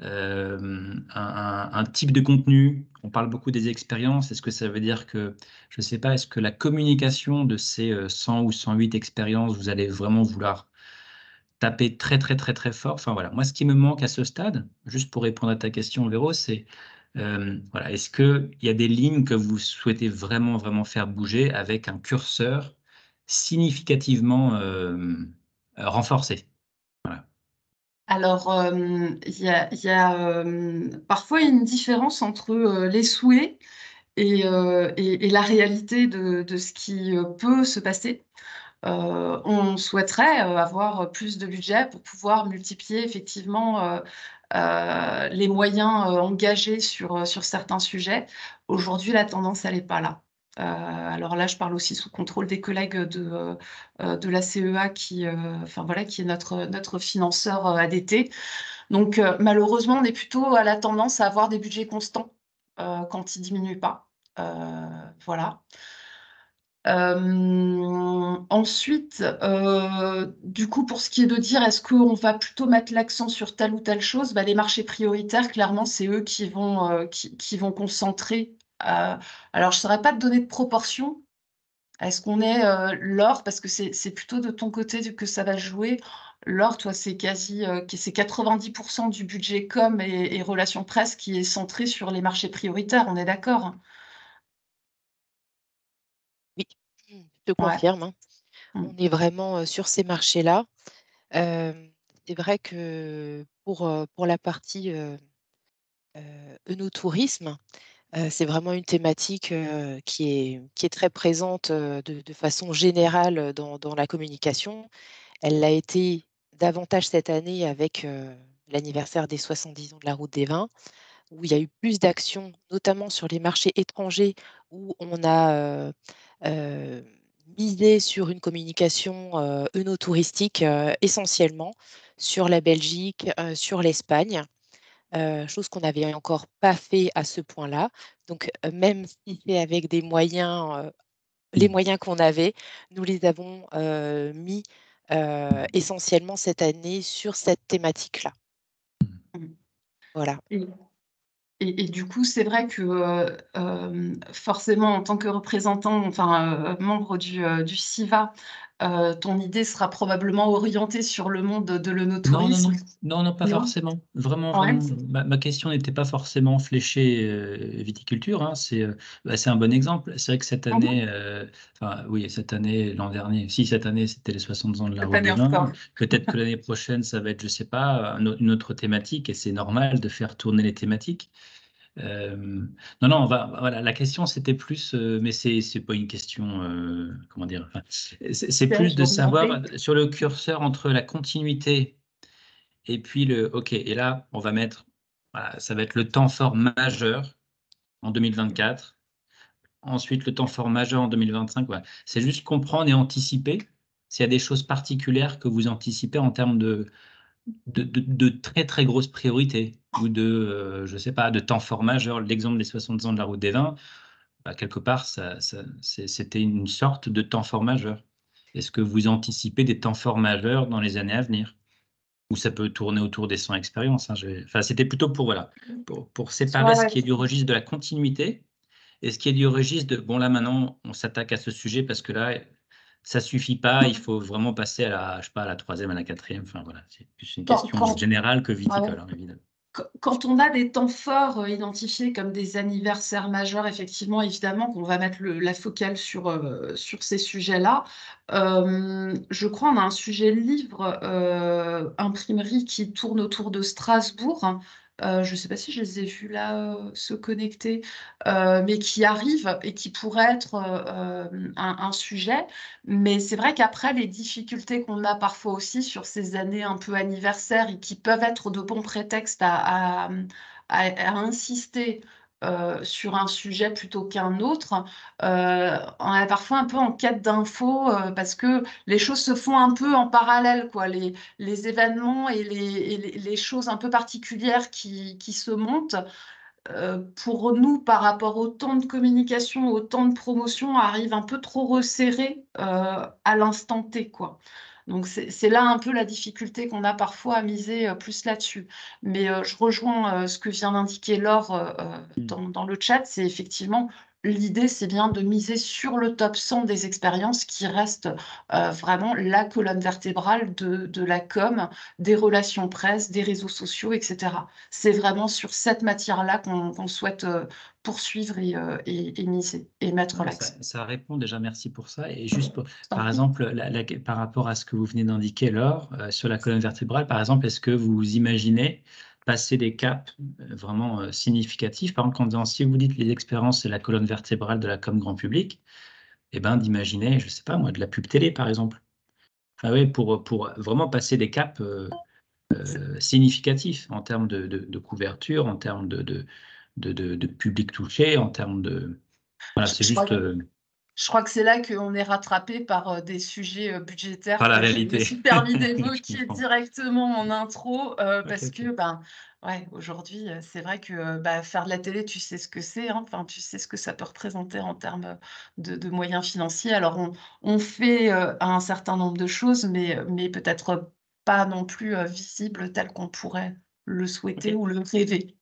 un type de contenu? On parle beaucoup des expériences. Est-ce que ça veut dire que, je ne sais pas, est-ce que la communication de ces 100 ou 108 expériences, vous allez vraiment vouloir taper très, très, très, très fort? Enfin voilà, moi, ce qui me manque à ce stade, juste pour répondre à ta question, Véro, c'est voilà, est-ce qu'il y a des lignes que vous souhaitez vraiment, vraiment faire bouger avec un curseur significativement renforcé? Voilà. Alors, il y a parfois une différence entre les souhaits et la réalité de ce qui peut se passer. On souhaiterait avoir plus de budget pour pouvoir multiplier effectivement les moyens engagés sur certains sujets. Aujourd'hui, la tendance, elle n'est pas là. Alors là, je parle aussi sous contrôle des collègues de la CEA enfin, voilà, qui est notre financeur ADT. Donc malheureusement, on est plutôt à la tendance à avoir des budgets constants quand ils ne diminuent pas. Voilà. Ensuite, du coup, pour ce qui est de dire est-ce qu'on va plutôt mettre l'accent sur telle ou telle chose, bah, les marchés prioritaires, clairement, c'est eux qui vont concentrer. Alors, je ne saurais pas te donner de proportion. Est-ce qu'on est l'or, parce que c'est plutôt de ton côté que ça va jouer. L'or, toi, c'est c'est 90% du budget com et relations presse qui est centré sur les marchés prioritaires, on est d'accord? Oui, je te Ouais. confirme, hein. Mm. On est vraiment sur ces marchés-là. C'est vrai que pour la partie œnotourisme, c'est vraiment une thématique qui est très présente de façon générale dans la communication. Elle l'a été davantage cette année avec l'anniversaire des 70 ans de la Route des Vins, où il y a eu plus d'actions, notamment sur les marchés étrangers, où on a misé sur une communication œnotouristique essentiellement sur la Belgique, sur l'Espagne, chose qu'on n'avait encore pas fait à ce point-là. Donc, même si c'est avec des moyens, les moyens qu'on avait, nous les avons mis essentiellement cette année sur cette thématique-là. Mm. Voilà. Et du coup, c'est vrai que forcément, en tant que représentant, enfin membre du CIVA, ton idée sera probablement orientée sur le monde de Non, l'œnotourisme. pas Non. forcément. Vraiment, Ouais. vraiment. Ma question n'était pas forcément fléchée viticulture, hein. C'est un bon exemple. C'est vrai que cette année, enfin oui, cette année, l'an dernier, si cette année c'était les 60 ans de la Cette Route année des Vins, encore. peut-être que l'année prochaine ça va être, je sais pas, une autre thématique, et c'est normal de faire tourner les thématiques. Non, voilà, la question c'était plus, mais c'est pas une question, comment dire, enfin, c'est plus Piège de savoir orienté. sur le curseur entre la continuité et puis ok, et là on va mettre, voilà, ça va être le temps fort majeur en 2024, ensuite le temps fort majeur en 2025. Voilà. C'est juste comprendre et anticiper s'il y a des choses particulières que vous anticipez en termes de très très grosses priorités ou je sais pas, de temps fort majeur. L'exemple des 60 ans de la Route des Vins, bah, quelque part, c'était une sorte de temps fort majeur. Est-ce que vous anticipez des temps forts majeurs dans les années à venir? Ou ça peut tourner autour des 100 expériences, hein, enfin, c'était plutôt pour, voilà, pour séparer ce Ouais. qui est du registre de la continuité et ce qui est du registre de, bon là maintenant, on s'attaque à ce sujet parce que là, ça suffit pas, il faut vraiment passer à la, je sais pas, à la 3e, à la 4e. Enfin voilà, c'est plus une Quand, question générale que ouais. viticole, hein, évidemment. Quand on a des temps forts identifiés comme des anniversaires majeurs, effectivement, évidemment qu'on va mettre la focale sur ces sujets-là. Je crois qu'on a un sujet livre, imprimerie qui tourne autour de Strasbourg. Je ne sais pas si je les ai vus là se connecter, mais qui arrive et qui pourrait être un sujet. Mais c'est vrai qu'après, les difficultés qu'on a parfois aussi sur ces années un peu anniversaires et qui peuvent être de bons prétextes à insister sur un sujet plutôt qu'un autre, on est parfois un peu en quête d'infos parce que les choses se font un peu en parallèle, quoi. Les événements et les choses un peu particulières qui se montent pour nous, par rapport au temps de communication, au temps de promotion, arrive un peu trop resserré à l'instant T, quoi. Donc c'est là un peu la difficulté qu'on a parfois à miser plus là-dessus. Mais je rejoins ce que vient d'indiquer Laure dans le chat, c'est effectivement l'idée, c'est bien de miser sur le top 100 des expériences qui reste vraiment la colonne vertébrale de la com, des relations presse, des réseaux sociaux, etc. C'est vraiment sur cette matière-là qu'on souhaite poursuivre et miser et mettre l'accent. Ça répond déjà, merci pour ça. Et juste, par exemple, par rapport à ce que vous venez d'indiquer, Laure, sur la colonne vertébrale, par exemple, est-ce que vous imaginez passer des caps vraiment significatifs? Par exemple, si vous dites les expériences, c'est la colonne vertébrale de la com grand public, eh ben, d'imaginer, je ne sais pas moi, de la pub télé, par exemple. Enfin, oui, pour vraiment passer des caps significatifs en termes de couverture, en termes de public touché, en termes de... Voilà, c'est juste... Je crois que c'est là qu'on est rattrapé par des sujets budgétaires Par la que je me réalité. suis permis Je d'évoquer comprends. directement en intro parce Ok. que ouais, aujourd'hui, c'est vrai que faire de la télé, tu sais ce que c'est, hein. Enfin, tu sais ce que ça peut représenter en termes de moyens financiers. Alors, on fait un certain nombre de choses, mais peut-être pas non plus visible tel qu'on pourrait le souhaiter ou le rêver.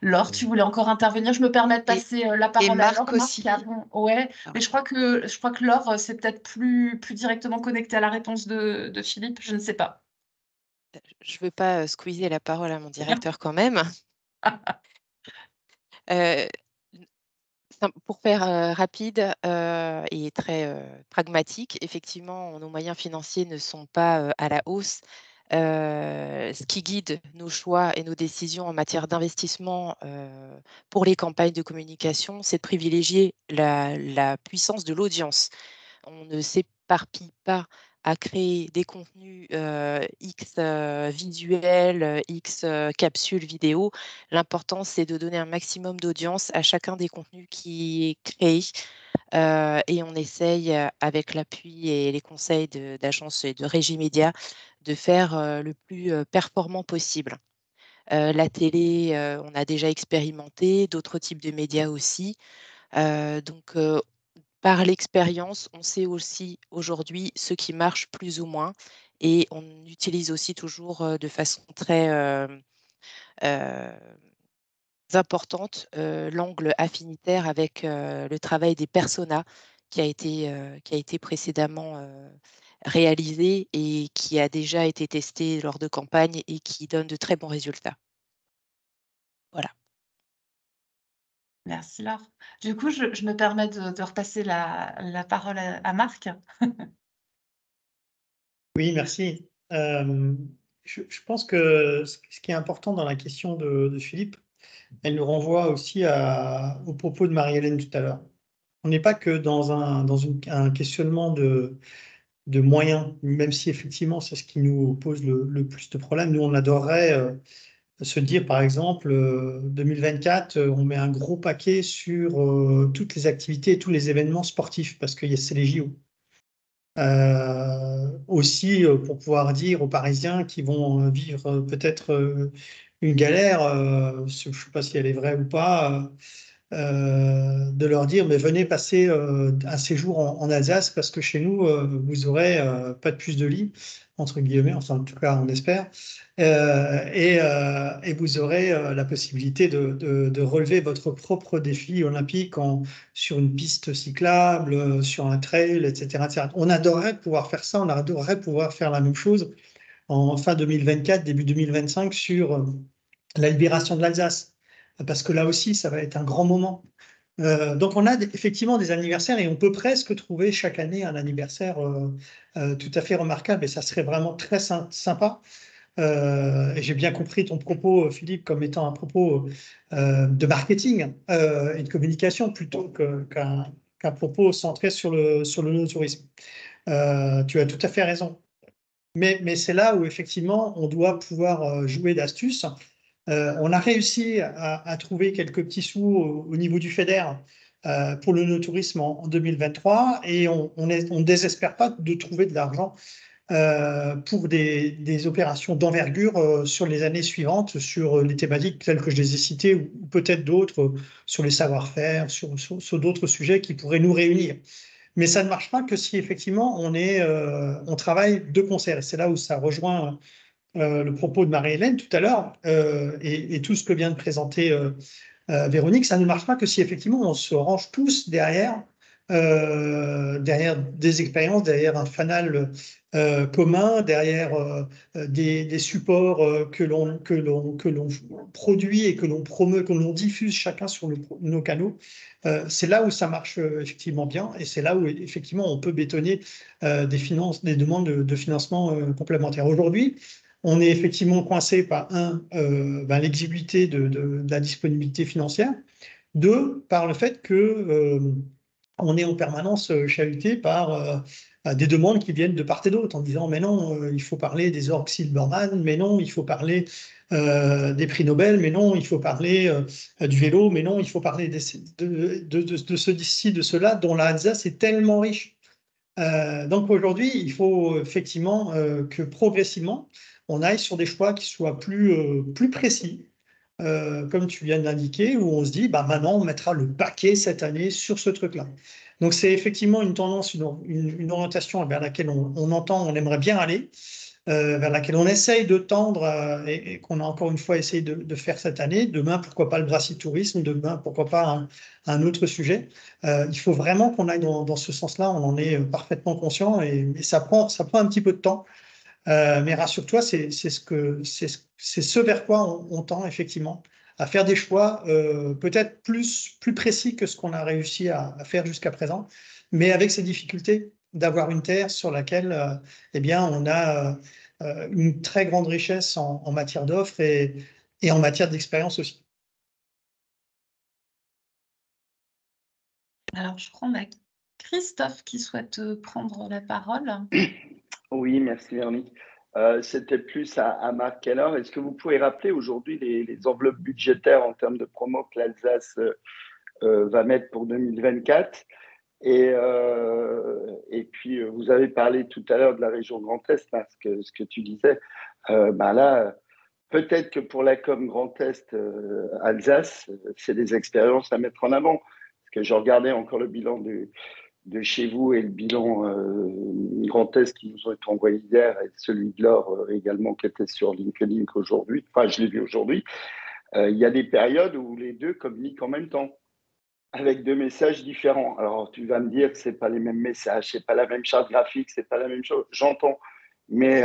Laure, tu voulais encore intervenir? Je me permets de passer la parole à Laure. Marc aussi. Ouais, Ah. mais je crois que Laure, c'est peut-être plus directement connecté à la réponse de Philippe, je ne sais pas. Je ne veux pas squeezer la parole à mon directeur quand même. Pour faire rapide et très pragmatique, effectivement, nos moyens financiers ne sont pas à la hausse. Ce qui guide nos choix et nos décisions en matière d'investissement pour les campagnes de communication, c'est de privilégier la puissance de l'audience. On ne s'éparpille pas à créer des contenus X visuels, X capsules vidéo. L'important, c'est de donner un maximum d'audience à chacun des contenus qui est créé. Et on essaye, avec l'appui et les conseils d'agences et de régie média, de faire le plus performant possible. La télé, on a déjà expérimenté, d'autres types de médias aussi. Donc, par l'expérience, on sait aussi aujourd'hui ce qui marche plus ou moins et on utilise aussi toujours de façon très importante l'angle affinitaire avec le travail des personas qui a été précédemment réalisé et qui a déjà été testé lors de campagnes et qui donne de très bons résultats. Voilà. Merci Laure. Du coup, je me permets de repasser la parole à Marc. Oui, merci. Je pense que ce qui est important dans la question de Philippe, elle nous renvoie aussi au propos de Marie-Hélène tout à l'heure. On n'est pas que dans un questionnement de moyens, même si effectivement c'est ce qui nous pose le plus de problèmes. Nous, on adorerait se dire, par exemple, 2024, on met un gros paquet sur toutes les activités et tous les événements sportifs, parce que c'est les JO. Aussi, pour pouvoir dire aux Parisiens qui vont vivre peut-être une galère, je ne sais pas si elle est vraie ou pas, de leur dire, mais venez passer un séjour en Alsace parce que chez nous, vous aurez pas de plus de lits, entre guillemets, enfin en tout cas on espère, et vous aurez la possibilité de relever votre propre défi olympique sur une piste cyclable, sur un trail, etc., etc. On adorerait pouvoir faire ça, on adorerait pouvoir faire la même chose en fin 2024, début 2025 sur la libération de l'Alsace, parce que là aussi, ça va être un grand moment. Donc, on a effectivement des anniversaires et on peut presque trouver chaque année un anniversaire tout à fait remarquable et ça serait vraiment très sympa. Et j'ai bien compris ton propos, Philippe, comme étant un propos de marketing et de communication plutôt qu'un propos centré sur le no-tourisme. Tu as tout à fait raison. Mais c'est là où effectivement on doit pouvoir jouer d'astuces. On a réussi à trouver quelques petits sous au niveau du FEDER pour le no-tourisme en 2023 et on ne désespère pas de trouver de l'argent pour des opérations d'envergure sur les années suivantes, sur les thématiques telles que je les ai citées ou peut-être d'autres, sur les savoir-faire, sur d'autres sujets qui pourraient nous réunir. Mais ça ne marche pas que si effectivement on travaille de concert. Et c'est là où ça rejoint le propos de Marie-Hélène tout à l'heure et tout ce que vient de présenter Véronique. Ça ne marche pas que si effectivement on se range tous derrière des expériences, derrière un fanal commun, derrière des supports que l'on produit et que l'on promeut, que l'on diffuse chacun sur nos canaux. C'est là où ça marche effectivement bien et c'est là où effectivement on peut bétonner des demandes de financement complémentaires. Aujourd'hui, on est effectivement coincé par l'exiguïté de la disponibilité financière, deux, par le fait que on est en permanence chahuté par des demandes qui viennent de part et d'autre en disant mais non, il faut parler des orgues Silberman, mais non, il faut parler des prix Nobel, mais non, il faut parler du vélo, mais non, il faut parler de ceci, de cela, dont l'Alsace est tellement riche. Donc aujourd'hui, il faut effectivement que progressivement, on aille sur des choix qui soient plus précis, comme tu viens de l'indiquer, où on se dit, bah, maintenant, on mettra le paquet cette année sur ce truc-là. Donc c'est effectivement une tendance, une orientation vers laquelle on aimerait bien aller, vers laquelle on essaye de tendre et qu'on a encore une fois essayé de faire cette année. Demain, pourquoi pas le brassitourisme, demain, pourquoi pas un autre sujet. Il faut vraiment qu'on aille dans ce sens-là, on en est parfaitement conscient et ça prend un petit peu de temps. Mais rassure-toi, c'est ce vers quoi on tend effectivement, à faire des choix peut-être plus précis que ce qu'on a réussi à faire jusqu'à présent, mais avec ces difficultés d'avoir une terre sur laquelle eh bien, on a une très grande richesse en matière d'offres et en matière d'expérience aussi. Alors, je crois qu'on a Christophe qui souhaite prendre la parole. Oui, merci Véronique. C'était plus à Marc Keller. Est-ce que vous pouvez rappeler aujourd'hui les enveloppes budgétaires en termes de promo que l'Alsace va mettre pour 2024 et puis, vous avez parlé tout à l'heure de la région Grand Est, là, ce que tu disais. Là, peut-être que pour la com Grand Est Alsace, c'est des expériences à mettre en avant. Parce que je regardais encore le bilan de chez vous et le bilan Grand Est qui nous ont été envoyés hier et celui de l'Or également qui était sur LinkedIn aujourd'hui. Enfin, je l'ai vu aujourd'hui. Il y a des périodes où les deux communiquent en même temps avec deux messages différents. Alors, tu vas me dire que c'est pas les mêmes messages, c'est pas la même charte graphique, c'est pas la même chose. J'entends. Mais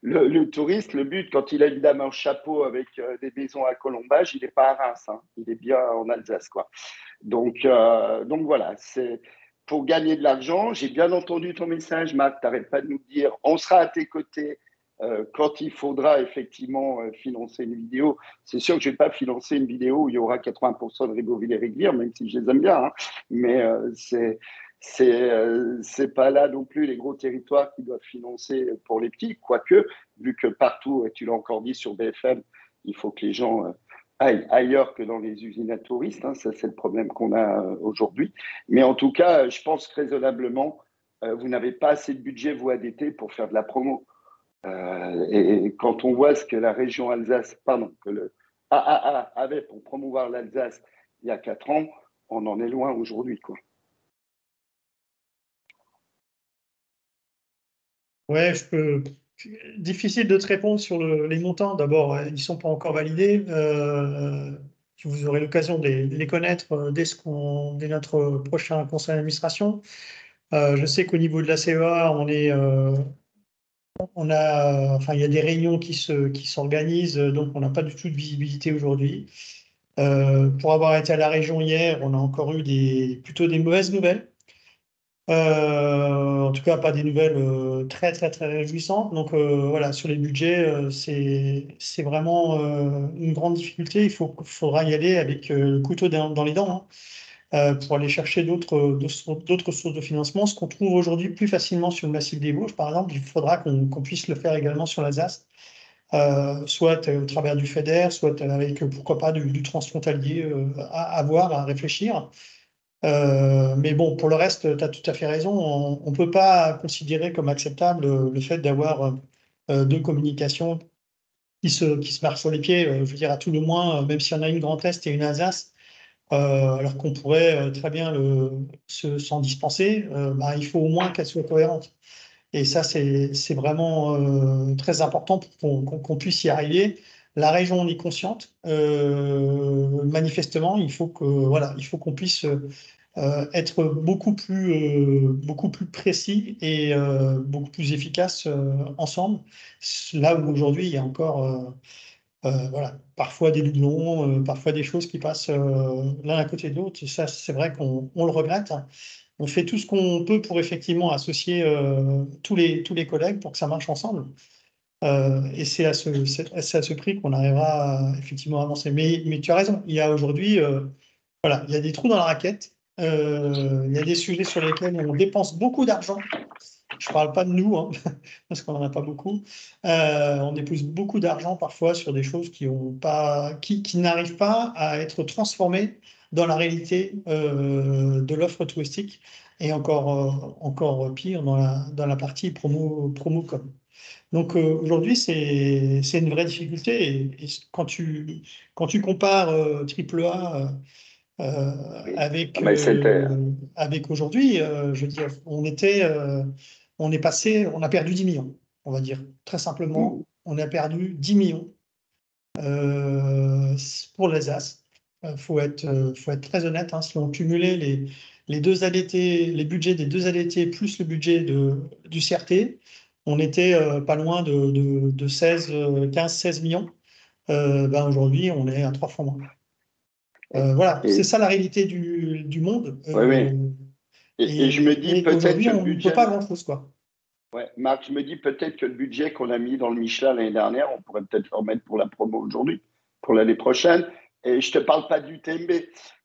le touriste, le but, quand il a une dame en chapeau avec des maisons à colombage, il n'est pas à Reims, hein. Il est bien en Alsace, quoi. Donc voilà, c'est pour gagner de l'argent. J'ai bien entendu ton message, Marc, tu n'arrêtes pas de nous dire, on sera à tes côtés quand il faudra effectivement financer une vidéo. C'est sûr que je ne vais pas financer une vidéo où il y aura 80% de Ribeauville et Rivière, même si je les aime bien, hein. Mais c'est pas là non plus les gros territoires qui doivent financer pour les petits, quoique, vu que partout, et tu l'as encore dit sur BFM, il faut que les gens aillent ailleurs que dans les usines à touristes, hein. Ça, c'est le problème qu'on a aujourd'hui. Mais en tout cas, je pense raisonnablement, vous n'avez pas assez de budget, vous, ADT, pour faire de la promo. Et quand on voit ce que la région Alsace, pardon, que le AAA avait pour promouvoir l'Alsace il y a 4 ans, on en est loin aujourd'hui, quoi. Ouais, difficile de te répondre sur les montants. D'abord, ils ne sont pas encore validés. Vous aurez l'occasion de les connaître dès notre prochain conseil d'administration. Je sais qu'au niveau de la CEA, il y a des réunions qui s'organisent, donc on n'a pas du tout de visibilité aujourd'hui. Pour avoir été à la région hier, on a encore eu plutôt des mauvaises nouvelles. En tout cas, pas des nouvelles très, très, très réjouissantes. Donc voilà, sur les budgets, c'est vraiment une grande difficulté. Faudra y aller avec le couteau dans les dents, hein, pour aller chercher d'autres sources de financement. Ce qu'on trouve aujourd'hui plus facilement sur le massif des Vosges, par exemple, il faudra qu'on puisse le faire également sur l'Alsace, soit au travers du FEDER, soit avec, pourquoi pas, du transfrontalier, à voir, à réfléchir. Mais bon, pour le reste, tu as tout à fait raison. On ne peut pas considérer comme acceptable le fait d'avoir deux communications qui se marchent sur les pieds. Je veux dire, à tout le moins, même si on a une Grand Est et une Alsace, alors qu'on pourrait très bien s'en dispenser, il faut au moins qu'elles soient cohérentes. Et ça, c'est vraiment très important pour qu'on puisse y arriver. La région en est consciente. Manifestement, il faut qu'on puisse être beaucoup plus précis et beaucoup plus efficace ensemble. Là où aujourd'hui, il y a encore parfois des doublons, parfois des choses qui passent l'un à côté de l'autre. Et ça, c'est vrai qu'on le regrette. On fait tout ce qu'on peut pour effectivement associer tous les collègues pour que ça marche ensemble. Et c'est à ce prix qu'on arrivera effectivement à avancer. Mais tu as raison, il y a aujourd'hui, il y a des trous dans la raquette. Il y a des sujets sur lesquels on dépense beaucoup d'argent. Je ne parle pas de nous, hein, parce qu'on n'en a pas beaucoup. On dépense beaucoup d'argent parfois sur des choses qui n'arrivent pas à être transformées dans la réalité de l'offre touristique, et encore pire dans la partie promo-com. Donc aujourd'hui, c'est une vraie difficulté. Et quand tu compares AAA avec aujourd'hui, je veux dire, on a perdu 10 millions, on va dire. Très simplement, on a perdu 10 millions pour l'Alsace. Faut être très honnête, hein, si on cumulait les budgets des deux ADT plus le budget du CRT, on était pas loin de 15-16 millions. Aujourd'hui, on est à 3 fois moins. Voilà, c'est ça la réalité du monde. Oui. Et je me dis peut-être que on ne peut pas grand-chose, quoi. Ouais, Marc, je me dis peut-être que le budget qu'on a mis dans le Michelin l'année dernière, on pourrait peut-être le remettre pour la promo aujourd'hui, pour l'année prochaine. Et je ne te parle pas du TMB.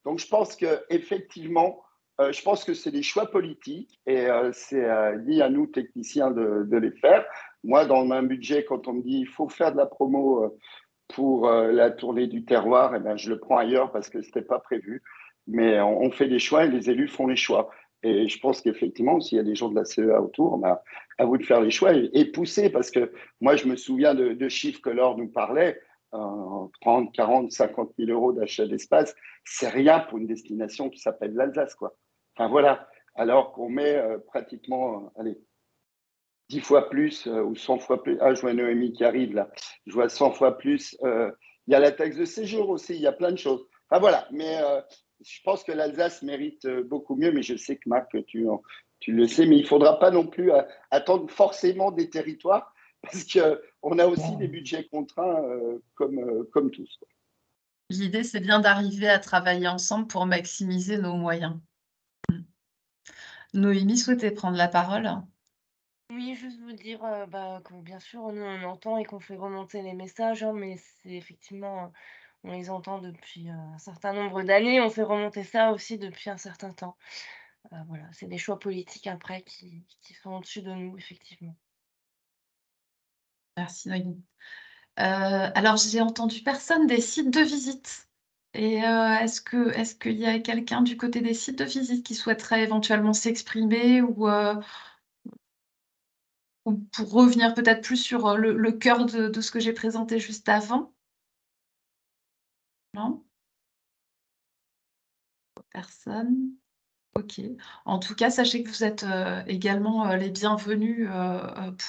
Donc je pense qu'effectivement, je pense que c'est des choix politiques et c'est lié à nous, techniciens, de les faire. Moi, dans mon budget, quand on me dit il faut faire de la promo pour la tournée du terroir, eh ben, je le prends ailleurs parce que ce n'était pas prévu. Mais on fait des choix et les élus font les choix. Et je pense qu'effectivement, s'il y a des gens de la CEA autour, à vous de faire les choix et pousser. Parce que moi, je me souviens de chiffres que Laure nous parlait, 30, 40, 50 000 euros d'achat d'espace, c'est rien pour une destination qui s'appelle l'Alsace, quoi. Enfin voilà, alors qu'on met pratiquement, 10 fois plus ou 100 fois plus. Ah, je vois Noémie qui arrive là. Je vois 100 fois plus. Il y a la taxe de séjour aussi, il y a plein de choses. Enfin voilà, mais je pense que l'Alsace mérite beaucoup mieux, mais je sais que Marc, tu le sais, mais il ne faudra pas non plus attendre forcément des territoires, parce qu'on a aussi des budgets contraints comme tous, quoi. L'idée, c'est bien d'arriver à travailler ensemble pour maximiser nos moyens. Noémie souhaitait prendre la parole. Oui, juste vous dire que bien sûr, nous, on entend et qu'on fait remonter les messages, hein, mais c'est effectivement, on les entend depuis un certain nombre d'années. On fait remonter ça aussi depuis un certain temps. Voilà, c'est des choix politiques après qui sont au-dessus de nous, effectivement. Merci Noémie. Alors, j'ai entendu personne des sites de visite. Et est-ce qu'il y a quelqu'un du côté des sites de visite qui souhaiterait éventuellement s'exprimer ou pour revenir peut-être plus sur le cœur de ce que j'ai présenté juste avant? Non? Personne. Ok. En tout cas, sachez que vous êtes également les bienvenus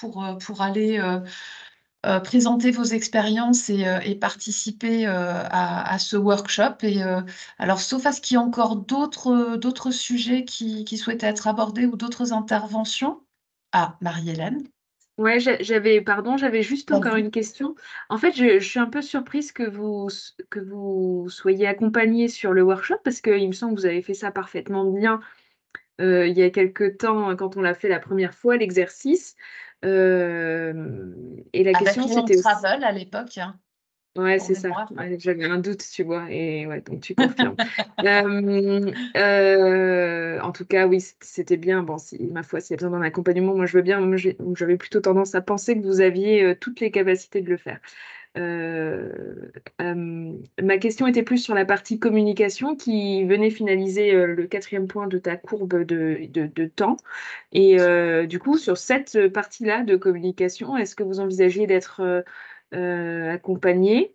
pour aller présenter vos expériences et participer à ce workshop. Et alors, sauf à ce qu'il y ait encore d'autres sujets qui souhaitent être abordés ou d'autres interventions. Ah, Marie-Hélène. Ouais, j'avais juste encore Vas-y. une question. En fait, je suis un peu surprise que vous soyez accompagnée sur le workshop parce qu'il me semble que vous avez fait ça parfaitement bien il y a quelque temps quand on l'a fait la première fois, l'exercice. Et la Avec question, Léon c'était aussi... Travel à l'époque, hein, Ouais, pour c'est ça. mémoire. Ouais, j'avais un doute, tu vois. Et ouais, donc tu confirmes. En tout cas, oui, c'était bien. Bon, ma foi, s'il y a besoin d'un accompagnement, moi je veux bien. Moi, j'avais plutôt tendance à penser que vous aviez toutes les capacités de le faire. Ma question était plus sur la partie communication qui venait finaliser le 4e point de ta courbe de temps. Et du coup, sur cette partie-là de communication, est-ce que vous envisagez d'être accompagné?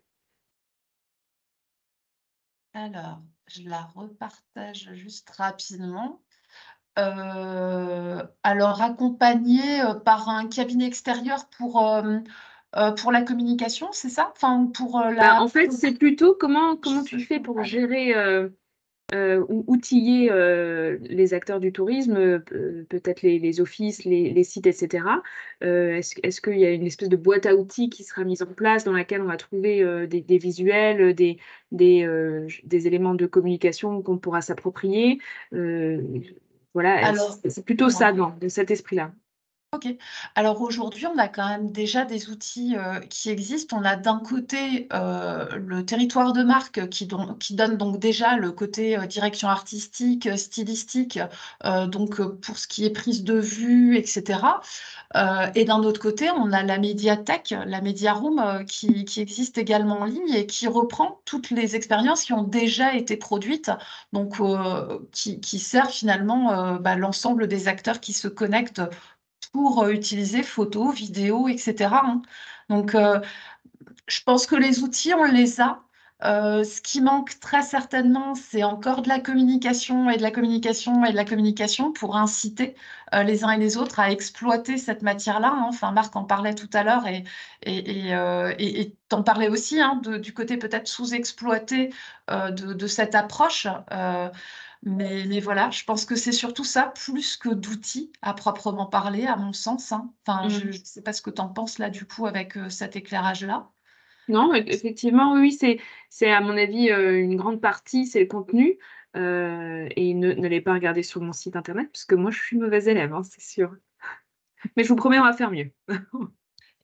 Alors, je la repartage juste rapidement. Alors, accompagné par un cabinet extérieur pour la communication, c'est ça? Enfin, pour Bah, la... en fait, c'est plutôt comment Je tu sais fais pour pas. gérer ou outiller les acteurs du tourisme, peut-être les offices, les sites, etc. Est-ce qu'il y a une espèce de boîte à outils qui sera mise en place dans laquelle on va trouver des visuels, des éléments de communication qu'on pourra s'approprier? Voilà, Alors, c'est plutôt ouais. ça, de cet esprit-là. Ok. Alors aujourd'hui, on a quand même déjà des outils qui existent. On a d'un côté le territoire de marque qui donne donc déjà le côté direction artistique, stylistique, donc pour ce qui est prise de vue, etc. Et d'un autre côté, on a la médiathèque, la Media Room qui existe également en ligne et qui reprend toutes les expériences qui ont déjà été produites, donc qui servent finalement l'ensemble des acteurs qui se connectent pour utiliser photos, vidéos, etc., hein. Donc, je pense que les outils, on les a. Ce qui manque très certainement, c'est encore de la communication et de la communication et de la communication pour inciter les uns et les autres à exploiter cette matière-là, hein. Enfin, Marc en parlait tout à l'heure et t'en parlais aussi, hein, du côté peut-être sous-exploité de cette approche. Mais voilà, je pense que c'est surtout ça, plus que d'outils à proprement parler, à mon sens, hein. Enfin, je ne sais pas ce que tu en penses là, du coup, avec cet éclairage-là. Non, effectivement, oui, c'est à mon avis une grande partie, c'est le contenu. Et ne l'ai pas regardé sur mon site internet, parce que moi, je suis mauvaise élève, hein, c'est sûr. Mais je vous promets, on va faire mieux.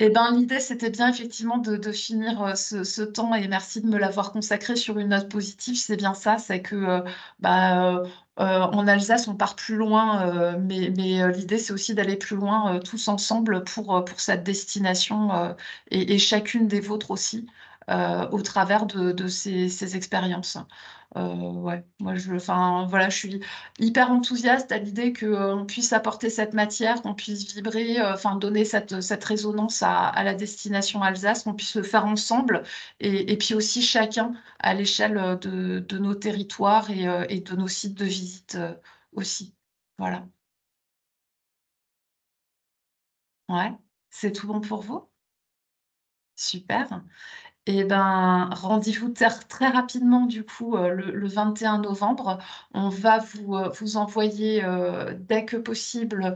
Eh ben, l'idée, c'était bien effectivement de finir ce temps et merci de me l'avoir consacré sur une note positive. C'est bien ça, c'est que en Alsace, on part plus loin, mais l'idée, c'est aussi d'aller plus loin tous ensemble pour cette destination et chacune des vôtres aussi au travers de ces expériences. Ouais, moi, voilà, je suis hyper enthousiaste à l'idée qu'on puisse apporter cette matière, qu'on puisse vibrer, enfin donner cette résonance à la destination Alsace, qu'on puisse le faire ensemble et puis aussi chacun à l'échelle de nos territoires et de nos sites de visite aussi. Voilà. Ouais, c'est tout bon pour vous? Super. Eh ben, rendez-vous très rapidement, du coup, le 21 novembre. On va vous envoyer dès que possible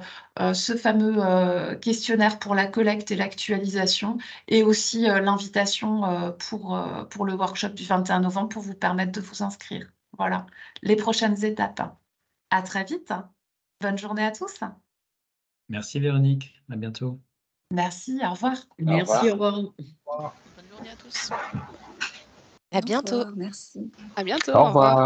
ce fameux questionnaire pour la collecte et l'actualisation et aussi l'invitation pour le workshop du 21 novembre pour vous permettre de vous inscrire. Voilà, les prochaines étapes. À très vite. Bonne journée à tous. Merci Véronique, à bientôt. Merci, au revoir. Merci, revoir. au revoir. Bonne journée à tous. Au À bientôt. revoir, merci. À bientôt. Au Au revoir. revoir.